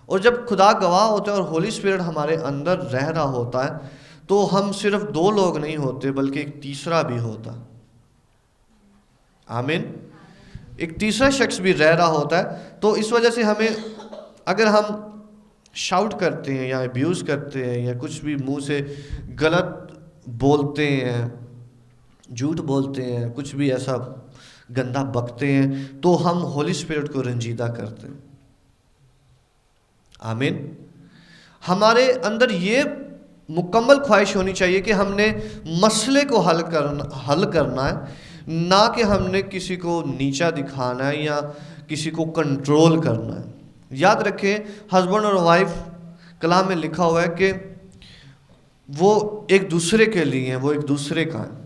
[SPEAKER 1] اور جب خدا گواہ ہوتا ہے اور ہولی اسپرٹ ہمارے اندر رہ رہا ہوتا ہے, تو ہم صرف دو لوگ نہیں ہوتے بلکہ ایک تیسرا بھی ہوتا. آمین. ایک تیسرا شخص بھی رہ رہا ہوتا ہے. تو اس وجہ سے ہمیں, اگر ہم شاؤٹ کرتے ہیں یا ابیوز کرتے ہیں, یا کچھ بھی منہ سے غلط بولتے ہیں, جھوٹ بولتے ہیں, کچھ بھی ایسا گندا بکتے ہیں, تو ہم ہولی اسپرٹ کو رنجیدہ کرتے ہیں. آمین. ہمارے اندر یہ مکمل خواہش ہونی چاہیے کہ ہم نے مسئلے کو حل کرنا ہے, نہ کہ ہم نے کسی کو نیچا دکھانا ہے یا کسی کو کنٹرول کرنا ہے. یاد رکھیں, ہسبینڈ اور وائف, کلام میں لکھا ہوا ہے کہ وہ ایک دوسرے کے لیے ہیں, وہ ایک دوسرے کا ہے.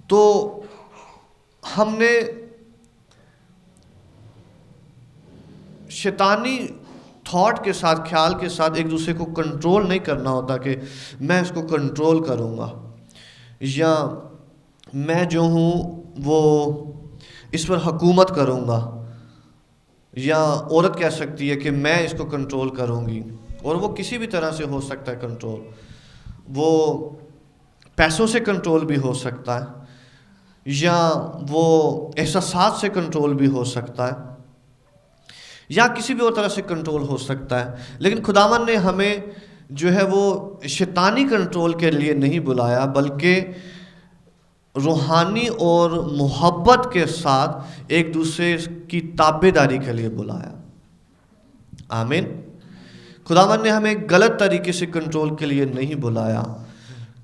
[SPEAKER 1] تو ہم نے شیطانی تھاٹ کے ساتھ, خیال کے ساتھ ایک دوسرے کو کنٹرول نہیں کرنا ہوتا کہ میں اس کو کنٹرول کروں گا, یا میں جو ہوں وہ اس پر حکومت کروں گا, یا عورت کہہ سکتی ہے کہ میں اس کو کنٹرول کروں گی. اور وہ کسی بھی طرح سے ہو سکتا ہے کنٹرول. وہ پیسوں سے کنٹرول بھی ہو سکتا ہے, یا وہ احساسات سے کنٹرول بھی ہو سکتا ہے, یا کسی بھی اور طرح سے کنٹرول ہو سکتا ہے. لیکن خداوند نے ہمیں جو ہے وہ شیطانی کنٹرول کے لیے نہیں بلایا, بلکہ روحانی اور محبت کے ساتھ ایک دوسرے کی تابع داری کے لیے بلایا. آمین. خداوند نے ہمیں غلط طریقے سے کنٹرول کے لیے نہیں بلایا.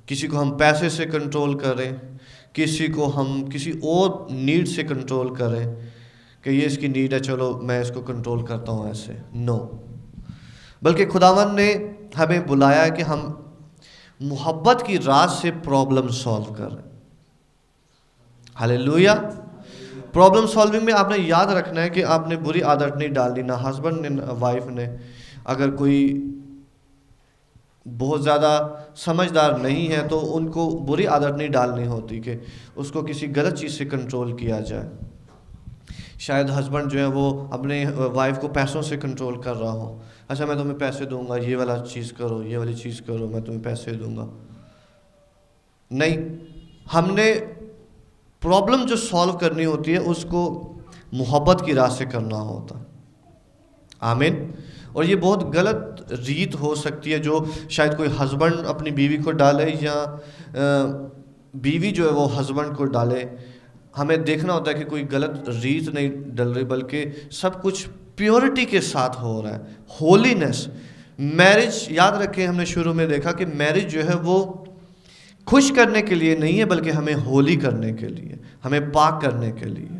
[SPEAKER 1] کسی کو ہم پیسے سے کنٹرول کریں, کسی کو ہم کسی اور نیڈ سے کنٹرول کریں کہ یہ اس کی نیڈ ہے, چلو میں اس کو کنٹرول کرتا ہوں, ایسے نو. بلکہ خداوند نے ہمیں بلایا کہ ہم محبت کی راز سے پرابلم سالو کریں. ہاللیلویا. پرابلم سالونگ میں آپ نے یاد رکھنا ہے کہ آپ نے بری عادت نہیں ڈالنی, نہ ہسبینڈ نے نہ وائف نے. اگر کوئی بہت زیادہ سمجھدار نہیں ہے تو ان کو بری عادت نہیں ڈالنی ہوتی کہ اس کو کسی غلط چیز سے کنٹرول کیا جائے. شاید ہسبینڈ جو ہے وہ اپنے وائف کو پیسوں سے کنٹرول کر رہا ہو, اچھا میں تمہیں پیسے دوں گا, یہ والا چیز کرو, یہ والی چیز کرو, میں تمہیں پیسے دوں گا. نہیں, ہم نے پرابلم جو سالو کرنی ہوتی ہے اس کو محبت کی راہ سے کرنا ہوتا. آمین. اور یہ بہت غلط ریت ہو سکتی ہے جو شاید کوئی ہسبینڈ اپنی بیوی کو ڈالے, یا بیوی جو ہے وہ ہسبینڈ کو ڈالے. ہمیں دیکھنا ہوتا ہے کہ کوئی غلط ریت نہیں ڈل رہی, بلکہ سب کچھ پیورٹی کے ساتھ ہو رہا ہے. ہولینس. میرج, یاد رکھیں ہم نے شروع میں دیکھا کہ میرج جو ہے وہ خوش کرنے کے لیے نہیں ہے, بلکہ ہمیں ہولی کرنے کے لیے, ہمیں پاک کرنے کے لیے.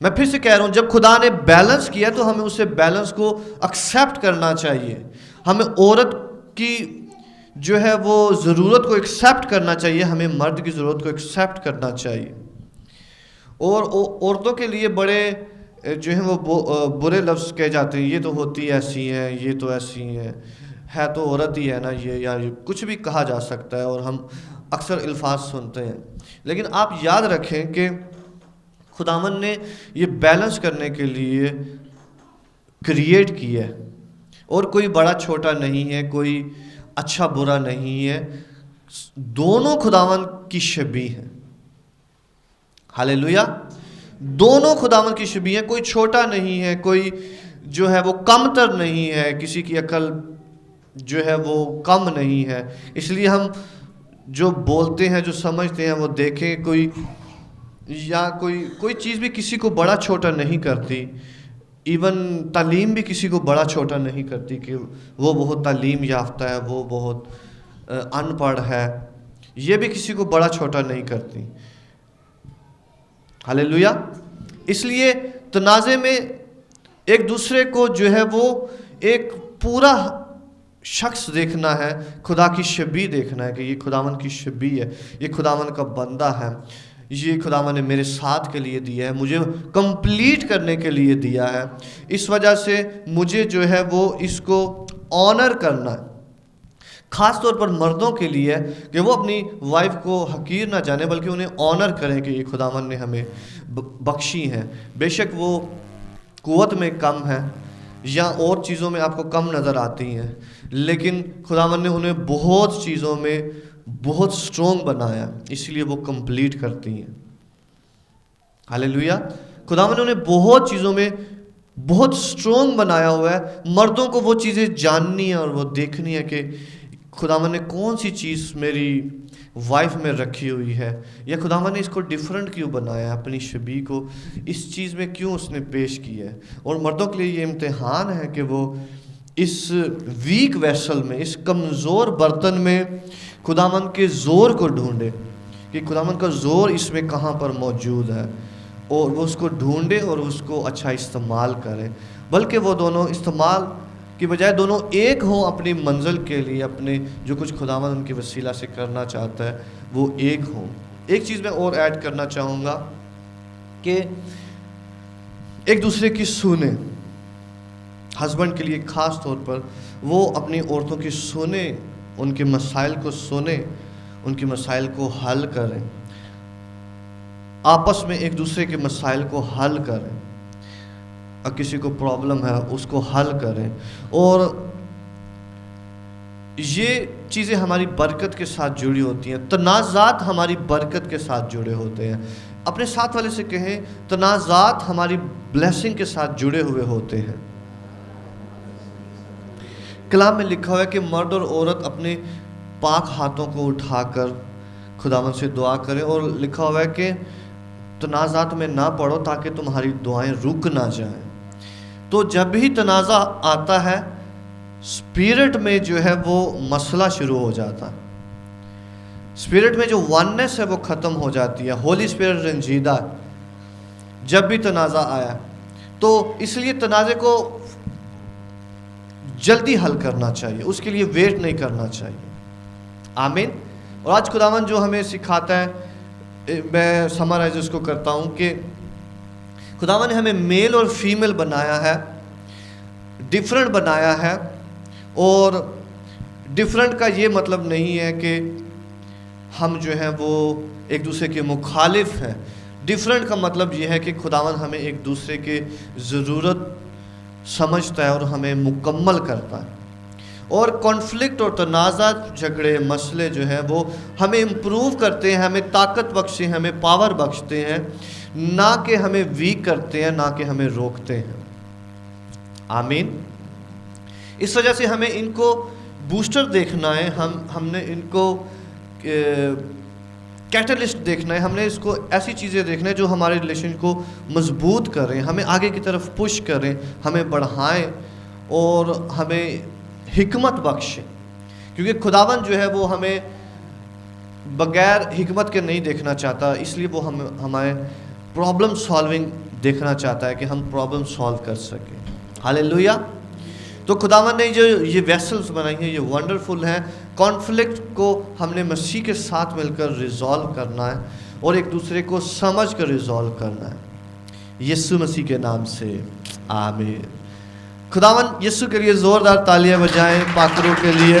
[SPEAKER 1] میں پھر سے کہہ رہا ہوں، جب خدا نے بیلنس کیا تو ہمیں اسے بیلنس کو ایکسیپٹ کرنا چاہیے. ہمیں عورت کی جو ہے وہ ضرورت کو ایکسیپٹ کرنا چاہیے، ہمیں مرد کی ضرورت کو ایکسیپٹ کرنا چاہیے. اور عورتوں کے لیے بڑے جو ہیں وہ برے لفظ کہے جاتے ہیں، یہ تو ہوتی ایسی ہیں، یہ تو ایسی ہیں، ہے تو عورت ہی ہے نا یہ، یا کچھ بھی کہا جا سکتا ہے، اور ہم اکثر الفاظ سنتے ہیں. لیکن آپ یاد رکھیں کہ خداوند نے یہ بیلنس کرنے کے لیے کریٹ کی ہے، اور کوئی بڑا چھوٹا نہیں ہے، کوئی اچھا برا نہیں ہے، دونوں خداوند کی شبیہ ہیں. ہاللیلویا. دونوں خداوند کی شبیہ ہیں، کوئی چھوٹا نہیں ہے، کوئی جو ہے وہ کم تر نہیں ہے، کسی کی عقل جو ہے وہ کم نہیں ہے. اس لیے ہم جو بولتے ہیں، جو سمجھتے ہیں، وہ دیکھیں کوئی چیز بھی کسی کو بڑا چھوٹا نہیں کرتی. ایون تعلیم بھی کسی کو بڑا چھوٹا نہیں کرتی کہ وہ بہت تعلیم یافتہ ہے، وہ بہت ان پڑھ ہے، یہ بھی کسی کو بڑا چھوٹا نہیں کرتی. ہاللیلویا. اس لیے تنازع میں ایک دوسرے کو جو ہے وہ ایک پورا شخص دیکھنا ہے، خدا کی شبیہ دیکھنا ہے کہ یہ خداوند کی شبیہ ہے، یہ خداوند کا بندہ ہے، یہ خداوند نے میرے ساتھ کے لیے دیا ہے، مجھے کمپلیٹ کرنے کے لیے دیا ہے. اس وجہ سے مجھے جو ہے وہ اس کو آنر کرنا ہے. خاص طور پر مردوں کے لیے کہ وہ اپنی وائف کو حقیر نہ جانے بلکہ انہیں آنر کریں کہ یہ خداوند نے ہمیں بخشی ہیں. بے شک وہ قوت میں کم ہے یا اور چیزوں میں آپ کو کم نظر آتی ہیں، لیکن خداوند نے انہیں بہت چیزوں میں بہت سٹرونگ بنایا، اس لیے وہ کمپلیٹ کرتی ہیں. ہاللیلویا. خداوند نے انہیں بہت چیزوں میں بہت سٹرونگ بنایا ہوا ہے. مردوں کو وہ چیزیں جاننی ہیں اور وہ دیکھنی ہے کہ خداوند نے کون سی چیز میری وائف میں رکھی ہوئی ہے، یا خداوند نے اس کو ڈیفرنٹ کیوں بنایا ہے، اپنی شبیہ کو اس چیز میں کیوں اس نے پیش کی ہے. اور مردوں کے لیے یہ امتحان ہے کہ وہ اس ویک ویسل میں، اس کمزور برتن میں خداوند کے زور کو ڈھونڈے کہ خداوند کا زور اس میں کہاں پر موجود ہے، اور وہ اس کو ڈھونڈے اور اس کو اچھا استعمال کرے. بلکہ وہ دونوں استعمال کی بجائے دونوں ایک ہوں اپنی منزل کے لیے، اپنے جو کچھ خداوند ان کے وسیلہ سے کرنا چاہتا ہے وہ ایک ہوں. ایک چیز میں اور ایڈ کرنا چاہوں گا کہ ایک دوسرے کی سنیں. ہسبینڈ کے لیے خاص طور پر وہ اپنی عورتوں کی سنیں، ان کے مسائل کو سنیں، ان کے مسائل کو حل کریں، آپس میں ایک دوسرے کے مسائل کو حل کریں. اگر کسی کو پرابلم ہے اس کو حل کریں. اور یہ چیزیں ہماری برکت کے ساتھ جڑی ہوتی ہیں. تنازعات ہماری برکت کے ساتھ جڑے ہوتے ہیں. اپنے ساتھ والے سے کہیں تنازعات ہماری بلیسنگ کے ساتھ جڑے ہوئے ہوتے ہیں. کلام میں لکھا ہوا ہے کہ مرد اور عورت اپنے پاک ہاتھوں کو اٹھا کر خداوند سے دعا کریں، اور لکھا ہوا ہے کہ تنازعات میں نہ پڑو تاکہ تمہاری دعائیں رک نہ جائیں. تو جب بھی تنازع آتا ہے اسپرٹ میں جو ہے وہ مسئلہ شروع ہو جاتا ہے. اسپرٹ میں جو وننس ہے وہ ختم ہو جاتی ہے. ہولی اسپرٹ رنجیدہ ہے جب بھی تنازع آیا. تو اس لیے تنازع کو جلدی حل کرنا چاہیے، اس کے لیے ویٹ نہیں کرنا چاہیے. آمین. اور آج خداوند جو ہمیں سکھاتا ہے، میں سمرائز اس کو کرتا ہوں کہ خداوند نے ہمیں میل اور فیمیل بنایا ہے، ڈیفرنٹ بنایا ہے. اور ڈیفرنٹ کا یہ مطلب نہیں ہے کہ ہم جو ہیں وہ ایک دوسرے کے مخالف ہیں. ڈیفرنٹ کا مطلب یہ ہے کہ خداوند ہمیں ایک دوسرے کے ضرورت سمجھتا ہے اور ہمیں مکمل کرتا ہے. اور کانفلکٹ اور تنازع، جھگڑے، مسئلے جو ہیں وہ ہمیں امپروو کرتے ہیں، ہمیں طاقت بخشتے ہیں، ہمیں پاور بخشتے ہیں، نہ کہ ہمیں ویک کرتے ہیں، نہ کہ ہمیں روکتے ہیں. آمین. اس وجہ سے ہمیں ان کو بوسٹر دیکھنا ہے، ہم نے ان کو کیٹلسٹ دیکھنا ہے. ہم نے اس کو ایسی چیزیں دیکھنا ہے جو ہمارے ریلیشن کو مضبوط کریں، ہمیں آگے کی طرف پش کریں، ہمیں بڑھائیں اور ہمیں حکمت بخشیں. کیونکہ خداوند جو ہے وہ ہمیں بغیر حکمت کے نہیں دیکھنا چاہتا، اس لیے وہ ہمیں پرابلم سالونگ دیکھنا چاہتا ہے کہ ہم پرابلم سالو کر سکیں. ہاللیلویا. تو خداوند نے جو یہ ویسلز بنائی ہیں یہ ونڈرفل ہیں. کانفلکٹ کو ہم نے مسیح کے ساتھ مل کر ریزالو کرنا ہے اور ایک دوسرے کو سمجھ کر ریزالو کرنا ہے. یسوع مسیح کے نام سے آمین. خداوند یسوع کے لیے زوردار تالیاں بجائیں پاکروں کے لیے.